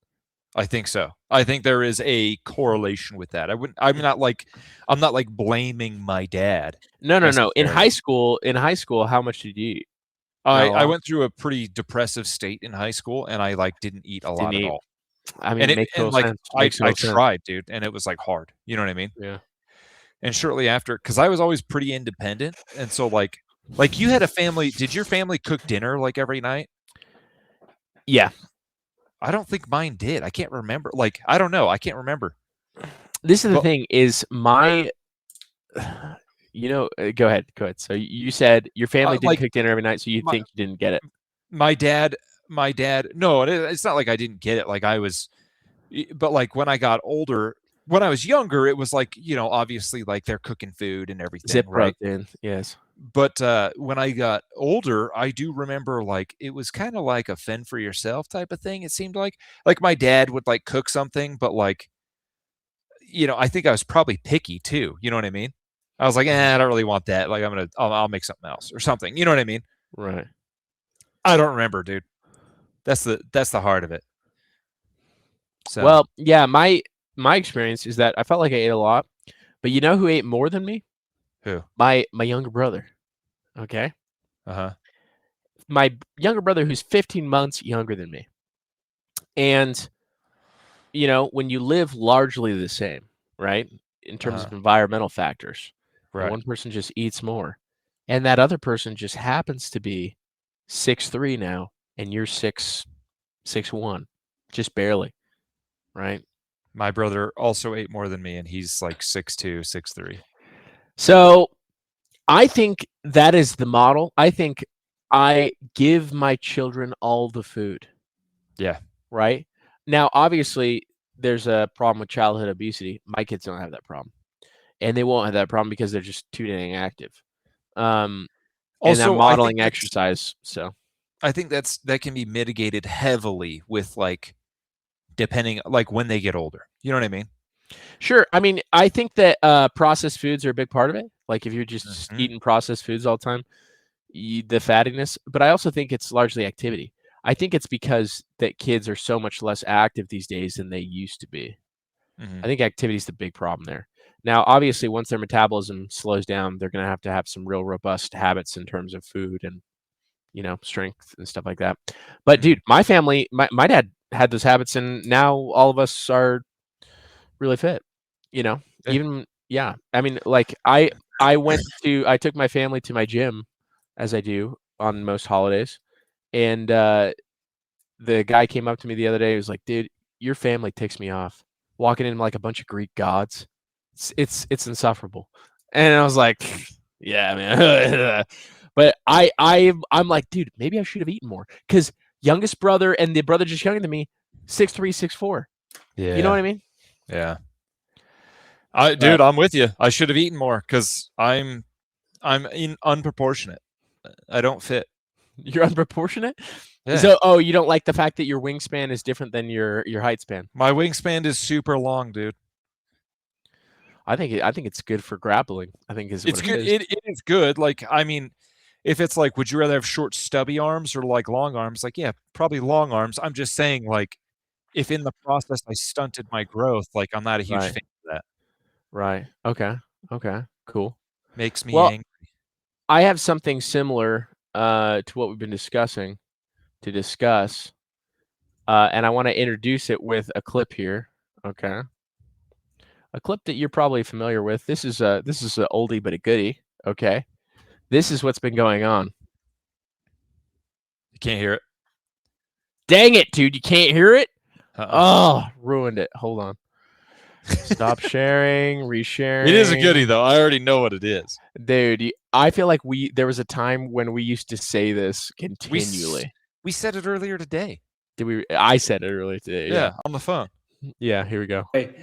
I think so. I think there is a correlation with that. I'm not like blaming my dad No, no, no. necessarily. In high school, how much did you eat? Not a I lot. went through a pretty depressive state in high school and I like didn't eat a Didn't lot at eat. all. I And mean, it makes and total like sense. Makes I total sense. tried, dude, and it was like hard. You know what I mean? Yeah. And shortly after, because I was always pretty independent, and so like you had a family. Did your family cook dinner like every night? Yeah. I don't think mine did. I can't remember. Like I don't know. I can't remember. This is the But thing is my go ahead. Go ahead. So you said your family didn't like cook dinner every night, so you my think you didn't get it. my dad my dad. No, it's not like I didn't get it. Like I was, but like when I got older, when I was younger, it was like obviously like they're cooking food and everything, Zip right? rubbed in. Yes. But when I got older, I do remember like it was kind of like a fend for yourself type of thing. It seemed like my dad would like cook something, but like I think I was probably picky too. You know what I mean? I was like, I don't really want that. Like I'll make something else or something. You know what I mean? Right. I don't remember, dude. That's the heart of it. So Well, yeah, my experience is that I felt like I ate a lot, but you know who ate more than me? who? My younger brother. Okay? Uh huh. My younger brother who's 15 months younger than me. And when you live largely the same, right? In Uh terms huh. of environmental factors, and Right. one person just eats more, and that other person just happens to be 6'3" now, and you're 6'1". just barely, right? My brother also ate more than me, and he's like 6'2", 6'3". So I think that is the model. I think I give my children all the food. Yeah. Right? Now, obviously, there's a problem with childhood obesity. My kids don't have that problem. And they won't have that problem because they're just too dang active. And I'm Also, modeling exercise, so. I think that can be mitigated heavily with, like, depending like, when they get older. You know what I mean? Sure. I mean, I think that processed foods are a big part of it. Like, if you're just eating processed foods all the time, the fattiness. But I also think it's largely activity. I think it's because that kids are so much less active these days than they used to be. I think activity is the big problem there. Now, obviously, once their metabolism slows down, they're going to have some real robust habits in terms of food and, strength and stuff like that. But dude, my family, my dad had those habits, and now all of us are really fit. Yeah. Even yeah. I mean, like I took my family to my gym, as I do on most holidays, and the guy came up to me the other day. He was like, "Dude, your family ticks me off. Walking in like a bunch of Greek gods, it's insufferable." And I was like, "Yeah, man." But I'm like, dude, maybe I should have eaten more because youngest brother and the brother just younger than me, 6'3", 6'4". Yeah. You know what I mean? Yeah. Dude, I'm with you. I should have eaten more because I'm unproportionate. I don't fit. You're unproportionate. Yeah. So, you don't like the fact that your wingspan is different than your height span? My wingspan is super long, dude. I think it's good for grappling. I think is It's what it good. is. It is good. Like, I mean, if it's like, would you rather have short, stubby arms or like long arms? Like, yeah, probably long arms. I'm just saying, like, if in the process I stunted my growth, like, I'm not a huge Right. fan of that. Right. Okay. Okay. Cool. Makes me Well, angry. I have something similar to what we've been discussing to discuss, and I want to introduce it with a clip here. Okay, a clip that you're probably familiar with. This is a oldie but a goodie. Okay, this is what's been going on. You can't hear it. Dang it, dude! You can't hear it. Uh-uh. Oh, ruined it. Hold on. Stop sharing. Resharing. It is a goodie, though. I already know what it is. Dude, I feel like there was a time when we used to say this continually. We said it earlier today. Did we? I said it earlier today. Yeah, on the phone. Yeah, here we go. Hey,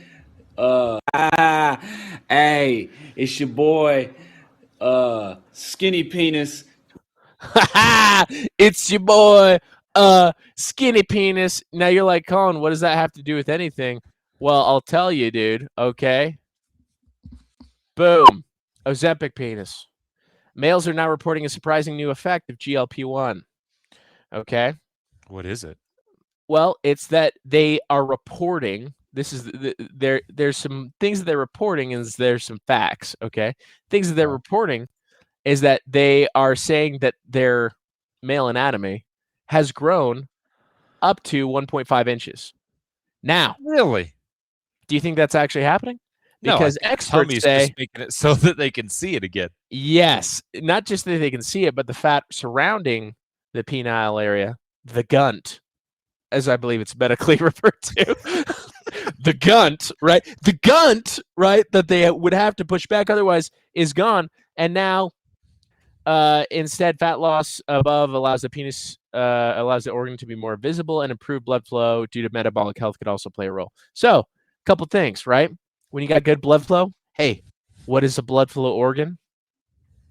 it's your boy, Skinny Penis. It's your boy, Skinny Penis. Now you're like, Colin, what does that have to do with anything? Well, I'll tell you, dude. Okay. Boom. Ozempic penis. Males are now reporting a surprising new effect of GLP-1. Okay. What is it? Well, it's that they are reporting. This is there's some things that they're reporting, and there's some facts. Okay, things that they're reporting is that they are saying that their male anatomy has grown up to 1.5 inches. Now, Really? do you think that's actually happening? No, I Because think experts tummy's say just making it so that they can see it again. yes, not just that they can see it, but the fat surrounding the penile area, the gunt, as I believe it's medically referred to. The gunt, right? The gunt, right, that they would have to push back otherwise is gone. And now, instead, fat loss above allows the organ to be more visible, and improved blood flow due to metabolic health could also play a role. So, a couple things, right? When you got good blood flow, hey, what is a blood flow organ?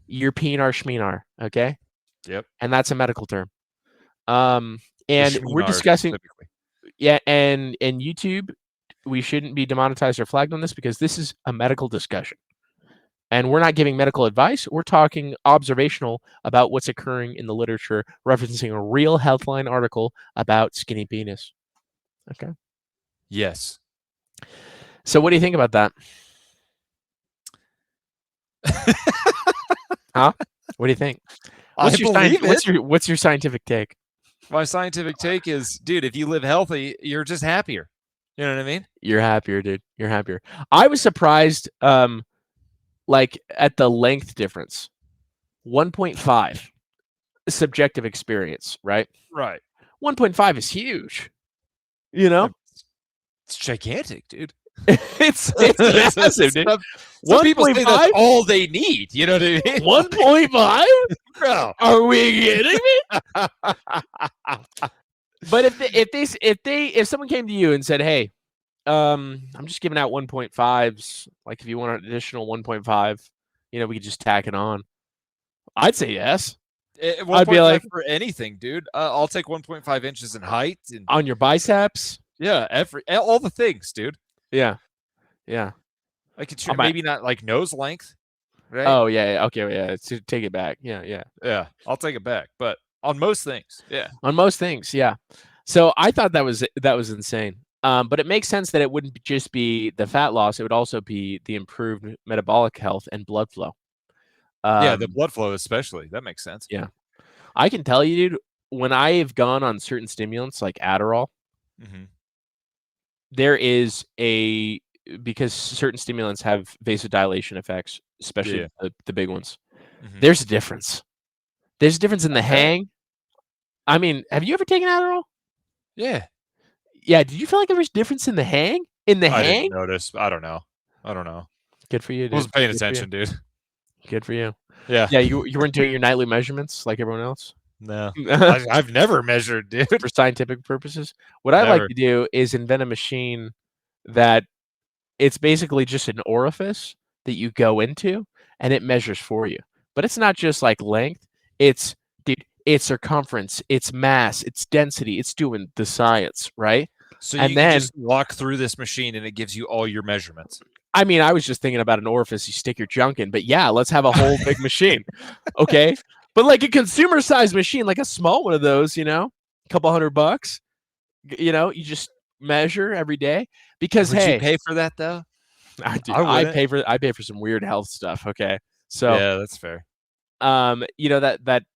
Your peenar schmeenar, okay? Yep. And that's a medical term. And we're discussing, yeah, and YouTube, we shouldn't be demonetized or flagged on this because this is a medical discussion. And we're not giving medical advice. We're talking observational about what's occurring in the literature, referencing a real Healthline article about skinny penis. Okay. Yes. So what do you think about that? Huh? What do you think? What's your scientific take? My scientific take is, dude, if you live healthy, you're just happier. You know what I mean? You're happier, dude. You're happier. I was surprised, like at the length difference. 1.5 subjective experience, right? Right. 1.5 is huge. You know, It's gigantic, dude. it's massive, dude. Some people say 1.5? that's all they need. You know what I mean? 1.5? Bro. Are we kidding me? But if someone came to you and said, "Hey, I'm just giving out 1.5s. Like, if you want an additional 1.5, we could just tack it on." I'd say yes. I'd be 1.5 like, for anything, dude. I'll take 1.5 inches in height and on your biceps. yeah, all the things, dude. Yeah. I could On my- maybe not like nose length, right? Oh yeah. Okay. Yeah. So take it back. Yeah. Yeah, I'll take it back. But on most things, yeah. On most things, yeah. So I thought that was insane. But it makes sense that it wouldn't just be the fat loss; it would also be the improved metabolic health and blood flow. Yeah, the blood flow especially. That makes sense. Yeah. I can tell you, dude, when I have gone on certain stimulants like Adderall, Mhm. there is because certain stimulants have vasodilation effects, especially the big ones. Mhm. There's a difference. There's a difference in the Okay. hang. I mean, have you ever taken Adderall? Yeah. Yeah. Did you feel like there was a difference in the hang? I didn't notice. I don't know. Good for you, dude. I wasn't paying Good for you. attention, dude. Good for you. Yeah. Yeah, you weren't doing your nightly measurements like everyone else No. I've never measured, dude. for scientific purposes. What I'd like Never. to do is invent a machine that it's basically just an orifice that you go into and it measures for you. But it's not just like length. It's circumference, it's mass, it's density. It's doing the science, right? So And you can then just walk through this machine and it gives you all your measurements. I mean, I was just thinking about an orifice you stick your junk in, but yeah, let's have a whole big machine. Okay. But like a consumer sized machine, like a small one of those, a couple $100, you just measure every day because, Would you hey, pay for that though? I pay for some weird health stuff. Okay. So, Yeah, that's fair.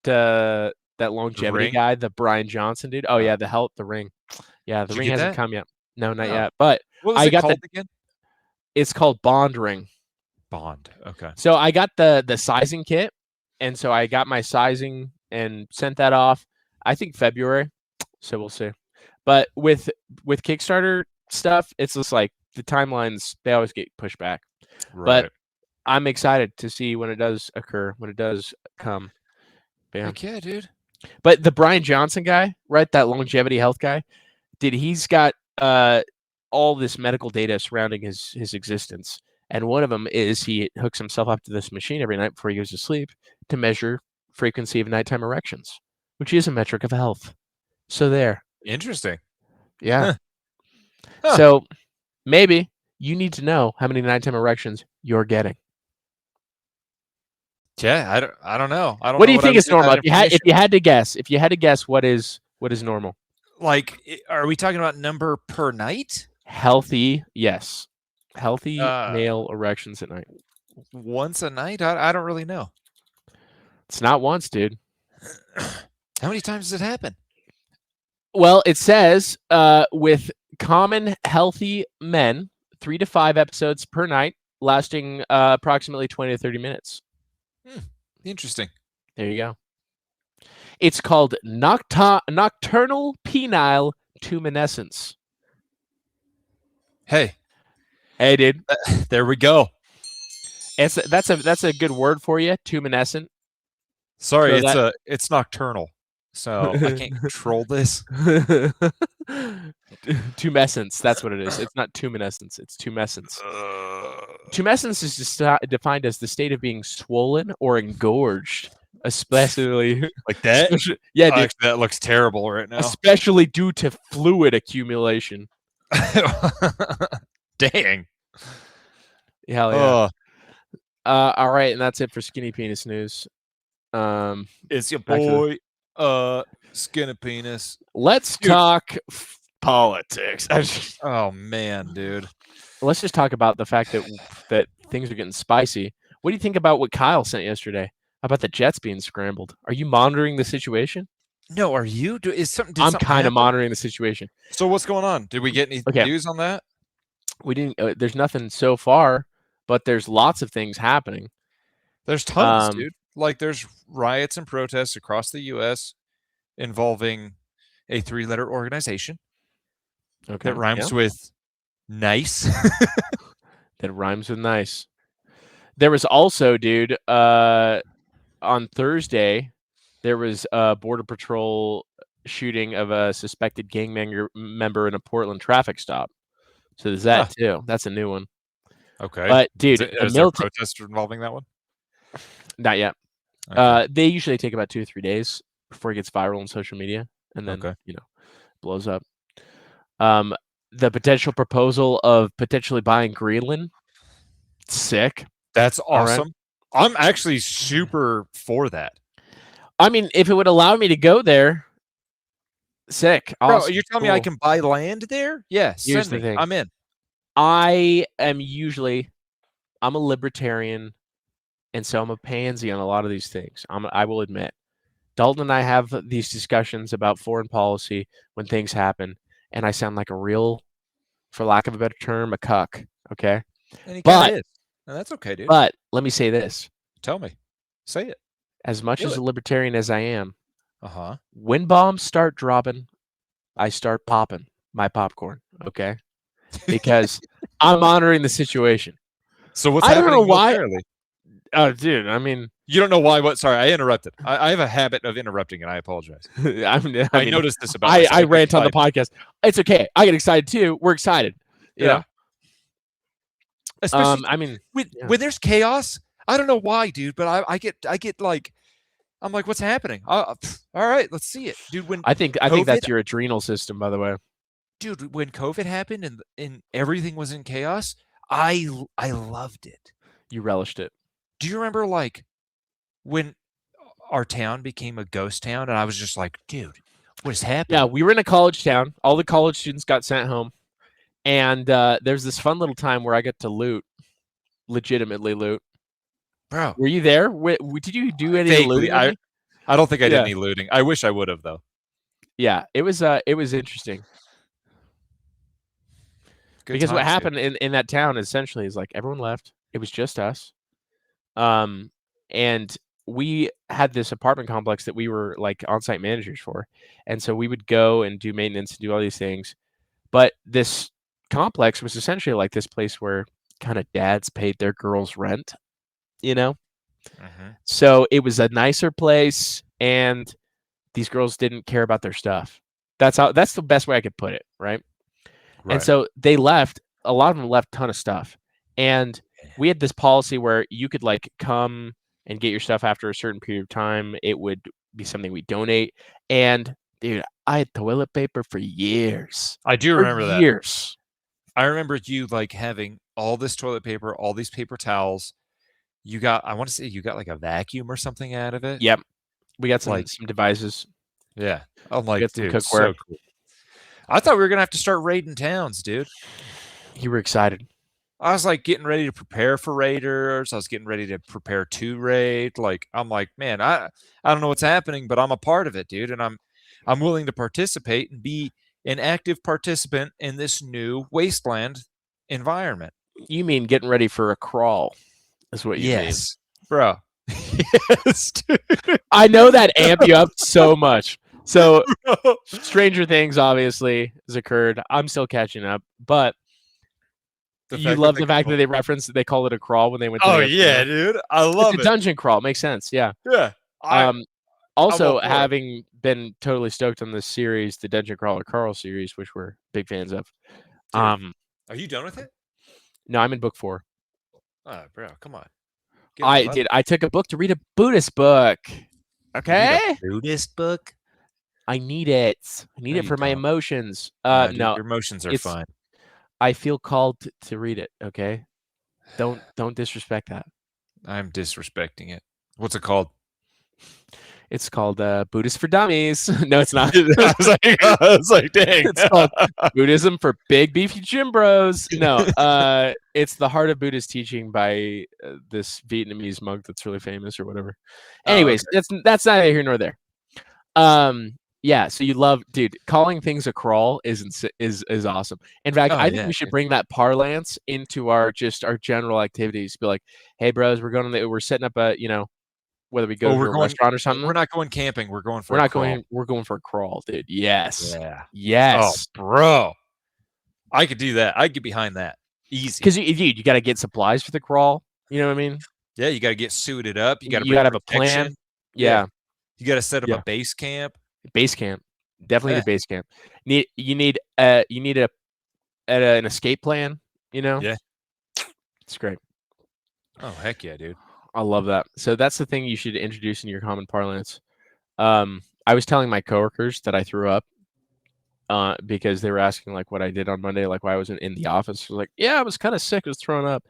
that longevity ring? guy, the Brian Johnson dude. Oh yeah. The ring. Yeah. The Did you ring get hasn't that? come yet. No, not Oh. yet. But What was I it got called again? it's called Bond Ring. Bond. Okay. So I got the sizing kit, and so I got my sizing and sent that off. I think February, so we'll see. But with Kickstarter stuff, it's just like the timelines, they always get pushed back. Right. But I'm excited to see when it does occur, when it does come. Bam. Heck yeah, dude. But the Brian Johnson guy, right? That longevity health guy, he's got all this medical data surrounding his existence. And one of them is he hooks himself up to this machine every night before he goes to sleep to measure frequency of nighttime erections, which is a metric of health. So there. Interesting. Yeah. Huh. So maybe you need to know how many nighttime erections you're getting. Yeah, I don't know. I don't What know do you think is normal? If you had to guess, what is normal? Like, are we talking about number per night? Healthy, yes. Healthy Uh, male erections at night. Once a night? I don't really know. It's not once, dude. How many times does it happen? Well, it says with common healthy men, 3 to 5 episodes per night, lasting approximately 20 to 30 minutes. Interesting. There you go. It's called nocturnal penile tumescence. Hey, dude. There we go. That's a good word for you, tumescent. Sorry, So it's nocturnal, so I can't control this. Tumescence, that's what it is. It's not tumescence, it's tumescence. Tumescence is just defined as the state of being swollen or engorged, especially like that. Yeah, dude. Actually, that looks terrible right now. Especially due to fluid accumulation. Dang. Hell yeah. All right, and that's it for skinny penis news. It's your boy, Skinny Penis. Let's talk politics. Oh man, dude. Let's just talk about the fact that things are getting spicy. What do you think about what Kyle sent yesterday about the Jets being scrambled? Are you monitoring the situation? No, are you? I'm kind of monitoring the situation. So what's going on? Did we get any news on that? We didn't. There's nothing so far, but there's lots of things happening. There's tons, dude. Like there's riots and protests across the U.S. involving a 3-letter organization. Okay. that rhymes Yeah. with nice. That rhymes with nice. There was also, dude, on Thursday, there was a Border Patrol shooting of a suspected gang member in a Portland traffic stop. So there's that too. That's a new one. Okay. But dude, Is there a protest involving that one? Not yet. Okay. They usually take about 2 or 3 days before it gets viral on social media, and then blows up. The potential proposal of potentially buying Greenland, sick. That's All right. awesome. I'm actually super for that. I mean, if it would allow me to go there, sick. Bro, Awesome, you're telling me I can buy land there? Yeah, Here's send the me. thing. I'm in. I'm a libertarian, and so I'm a pansy on a lot of these things. I will admit. Dalton and I have these discussions about foreign policy when things happen, and I sound like a real, for lack of a better term, a cuck. Okay, And he kind of is. And that's okay, dude. But let me say this: Tell me, say it. as much as a libertarian as I am, Uh-huh. when bombs start dropping, I start popping my popcorn. Okay, because I'm honoring the situation. So what's I don't know happening why. militarily? Oh, dude, I mean, you don't know why. What? Sorry, I interrupted. I have a habit of interrupting, and I apologize. I noticed this about myself. I rant on the podcast. It's okay. I get excited too. We're excited. You know? Especially, I mean, when there's chaos, I don't know why, dude, but I get like, I'm like, what's happening? All right, let's see it, dude. When I think that's your adrenal system, by the way. Dude, when COVID happened and everything was in chaos, I loved it. You relished it. Do you remember like when our town became a ghost town, and I was just like, dude, what is happening? Yeah, we were in a college town. All the college students got sent home, and there's this fun little time where I get to loot, legitimately loot. Bro, were you there? Did you do any vaguely, looting? I don't think I did any looting. I wish I would have, though. Yeah, it was interesting. Because what happened in that town essentially is like everyone left. It was just us. And we had this apartment complex that we were like on-site managers for. And so we would go and do maintenance and do all these things. But this complex was essentially like this place where kind of dads paid their girls rent, you know? Mm-hmm. So it was a nicer place, and these girls didn't care about their stuff. That's the best way I could put it, right? And so they left. A lot of them left a ton of stuff. And we had this policy where you could like come and get your stuff after a certain period of time. It would be something we donate. And dude, I had toilet paper for years. I do remember that. Years. I remember you like having all this toilet paper, all these paper towels. I want to say you got like a vacuum or something out of it. Yep. We got some devices. Yeah. I'm like, dude, cookware. So cool. I thought we were going to have to start raiding towns, dude. You were excited. I was like getting ready to prepare for raiders. I was getting ready to prepare to raid. Like, I'm like, man, I don't know what's happening, but I'm a part of it, dude. And I'm willing to participate and be an active participant in this new wasteland environment. You mean getting ready for a crawl is what you mean. Bro. Yes, dude. I know that amped you up so much. So Stranger Things obviously has occurred. I'm still catching up, but you love the fact that they referenced they call it a crawl when they went to the yeah, dude. I love it. It's a dungeon crawl. Makes sense. Yeah. Yeah. Also, having been totally stoked on this series, the Dungeon Crawler Carl series, which we're big fans of. Dude, are you done with it? No, I'm in book 4. Oh, bro, come on. I took a book to read a Buddhist book. Okay. You need a Buddhist book? I need it. I need it for my emotions. No, dude, your emotions are fine. I feel called to read it. Okay. Don't disrespect that. I'm disrespecting it. What's it called? It's called Buddhist for Dummies. No, it's not. I was like, dang. It's called Buddhism for Big Beefy Gym Bros. No, it's The Heart of Buddhist Teaching by this Vietnamese monk that's really famous or whatever. Anyways, that's neither here nor there. Yeah, so you love, dude, calling things a crawl is awesome. In fact, I think we should bring that parlance into our general activities. Be like, hey, bros, we're setting up a, whether we go to a restaurant or something. We're not going camping. We're going for We're going for a crawl, dude. Yes. Yeah. Yes. Oh, bro. I could do that. I'd get behind that. Easy. Because you got to get supplies for the crawl. You know what I mean? Yeah, you got to get suited up. You got to You bring got to have a protection. plan. Yeah. You got to set up Yeah. a base camp. Base camp. Definitely Yeah. the base camp. You need an escape plan. You know. Yeah. It's great. Oh heck yeah, dude. I love that. So that's the thing you should introduce in your common parlance. I was telling my coworkers that I threw up because they were asking like what I did on Monday, like why I wasn't in the office. I was like, yeah, I was kind of sick. I was throwing up.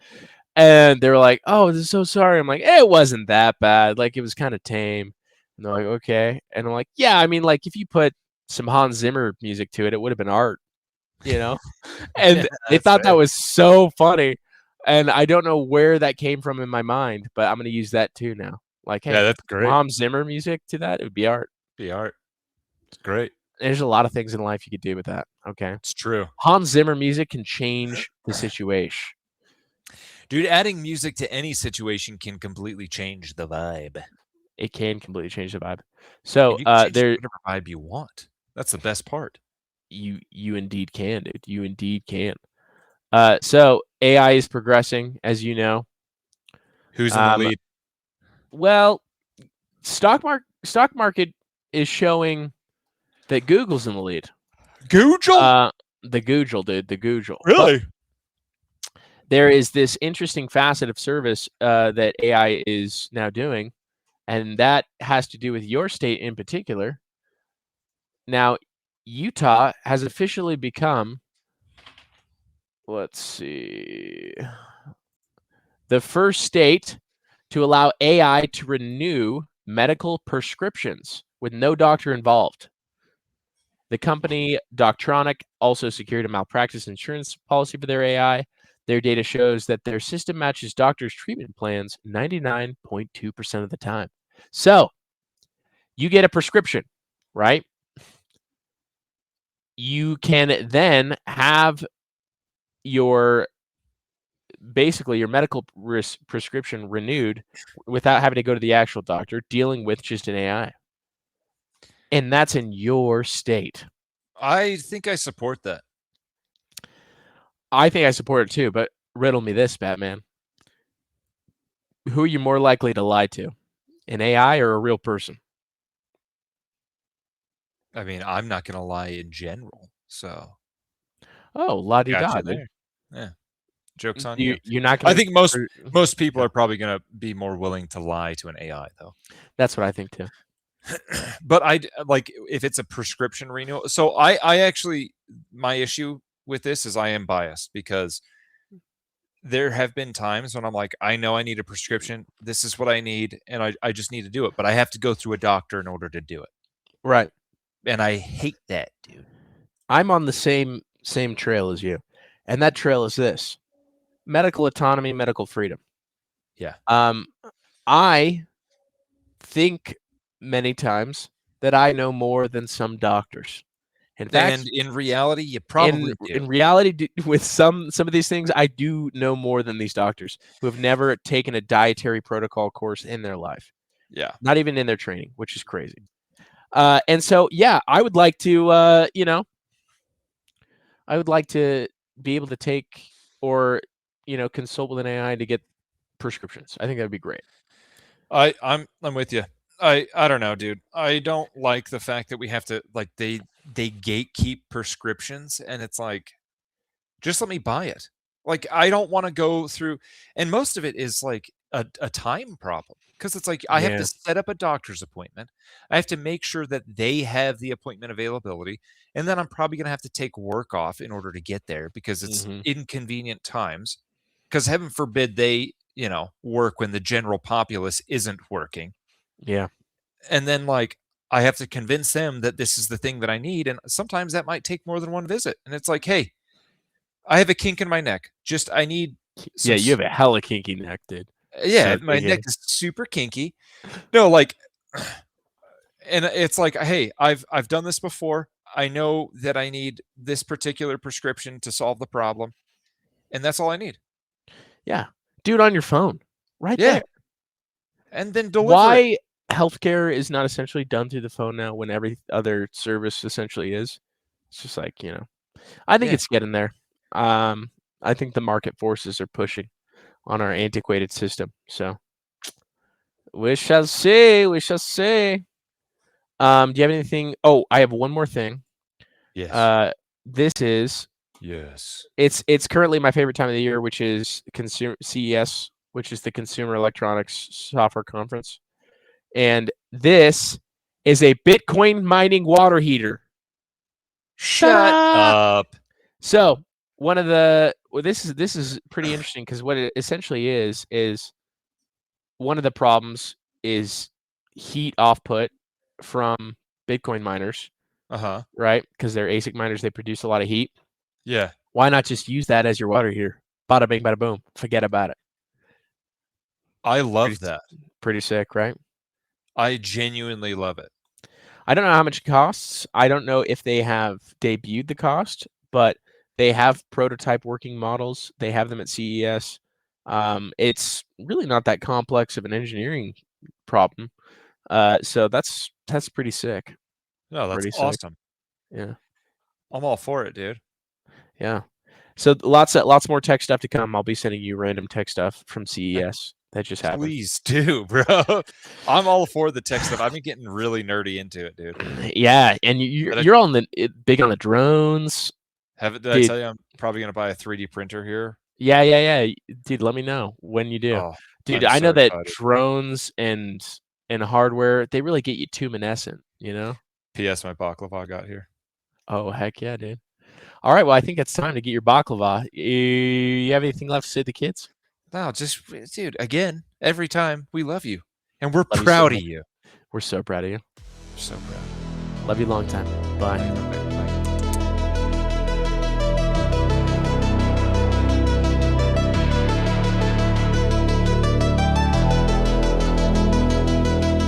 And they were like, oh, this is so sorry. I'm like, it wasn't that bad. Like, it was kind of tame. And they're like, okay. And I'm like, yeah, I mean, like, if you put some Hans Zimmer music to it, it would have been art, you know? And Yeah, they that's thought that fair. was so funny. And I don't know where that came from in my mind, but I'm going to use that too now. Like, hey, Yeah, that's great. Hans Zimmer music to that, it would be art. Be art. It's great. There's a lot of things in life you could do with that. Okay. It's true. Hans Zimmer music can change the situation. Dude, adding music to any situation can completely change the vibe. It can completely change the vibe. So And you can change there whatever vibe you want. That's the best part. you indeed can, dude. You indeed can. So AI is progressing, as you know. Who's in the lead? Well, stock market is showing that Google's in the lead. Google? The Google, dude. The Google. Really? But there is this interesting facet of service that AI is now doing, and that has to do with your state in particular. Now, Utah has officially become, let's see, the first state to allow AI to renew medical prescriptions with no doctor involved. The company Doctronic also secured a malpractice insurance policy for their AI. Their data shows that their system matches doctors' treatment plans 99.2% of the time. So, you get a prescription, right? You can then have your medical prescription renewed without having to go to the actual doctor, dealing with just an AI. And that's in your state. I think I support that. I think I support it too, but riddle me this, Batman. Who are you more likely to lie to? An AI or a real person? I mean, I'm not going to lie in general. So, Oh, la-di-da, gotcha dude. there. Yeah. Joke's on you. You're not going I think most people are probably going to be more willing to lie to an AI, though. That's what I think too. But I like if it's a prescription renewal. So I actually, my issue with this is I am biased because there have been times when I'm like, I know I need a prescription. This is what I need. And I just need to do it. But I have to go through a doctor in order to do it. Right. And I hate that, dude. I'm on the same trail as you. And that trail is this: medical autonomy, medical freedom. Yeah. I think many times that I know more than some doctors. In fact, And in reality, you probably do. In reality, with some of these things, I do know more than these doctors who have never taken a dietary protocol course in their life. Yeah. Not even in their training, which is crazy. And so, yeah, I would like to, I would like to be able to take or, consult with an AI to get prescriptions. I think that'd be great. I'm with you. I don't know, dude. I don't like the fact that we have to like they gatekeep prescriptions, and it's like, just let me buy it. Like I don't want to go through, and most of it is like a time problem because it's like I have to set up a doctor's appointment. I have to make sure that they have the appointment availability, and then I'm probably gonna have to take work off in order to get there because it's inconvenient times. Because heaven forbid they work when the general populace isn't working. Yeah. And then like I have to convince them that this is the thing that I need. And sometimes that might take more than one visit. And it's like, hey, I have a kink in my neck. I need you have a hella kinky neck, dude. Yeah, my neck is super kinky. No, like, and it's like, hey, I've done this before. I know that I need this particular prescription to solve the problem. And that's all I need. Yeah. Do it on your phone. Right there. And then deliver Why healthcare is not essentially done through the phone now when every other service essentially is. It's just like, I think it's getting there. I think the market forces are pushing on our antiquated system. So we shall see. We shall see. Do you have anything? Oh, I have one more thing. Yes. This is Yes. it's currently my favorite time of the year, which is consumer CES, which is the Consumer Electronics Software Conference. And this is a Bitcoin mining water heater. Shut up. So one of the this is pretty interesting because what it essentially is one of the problems is heat output from Bitcoin miners, Uh-huh. right? Because they're ASIC miners, they produce a lot of heat. Yeah. Why not just use that as your water heater? Bada bing, bada boom. Forget about it. I love that. Pretty sick, right? I genuinely love it. I don't know how much it costs. I don't know if they have debuted the cost, but they have prototype working models. They have them at CES. It's really not that complex of an engineering problem. So that's pretty sick. No, that's Pretty sick. awesome. Yeah. I'm all for it, dude. Yeah. So lots more tech stuff to come. I'll be sending you random tech stuff from CES that just happened. Please do, bro. I'm all for the tech stuff. I've been getting really nerdy into it, dude. Yeah, and you're all big on the drones. Did I tell you I'm probably gonna buy a 3D printer here? Yeah. Dude, let me know when you do. Oh, Dude, I'm I so know that excited. drones and hardware, they really get you tuminescent, you know? P.S. My baklava got here. Oh, heck yeah, dude. All right, well, I think it's time to get your baklava. You have anything left to say to the kids? No, just dude, again, every time we love you. And we're Love you so proud of much. you. We're so proud of you. We're so proud. Love you long time. Bye. Bye.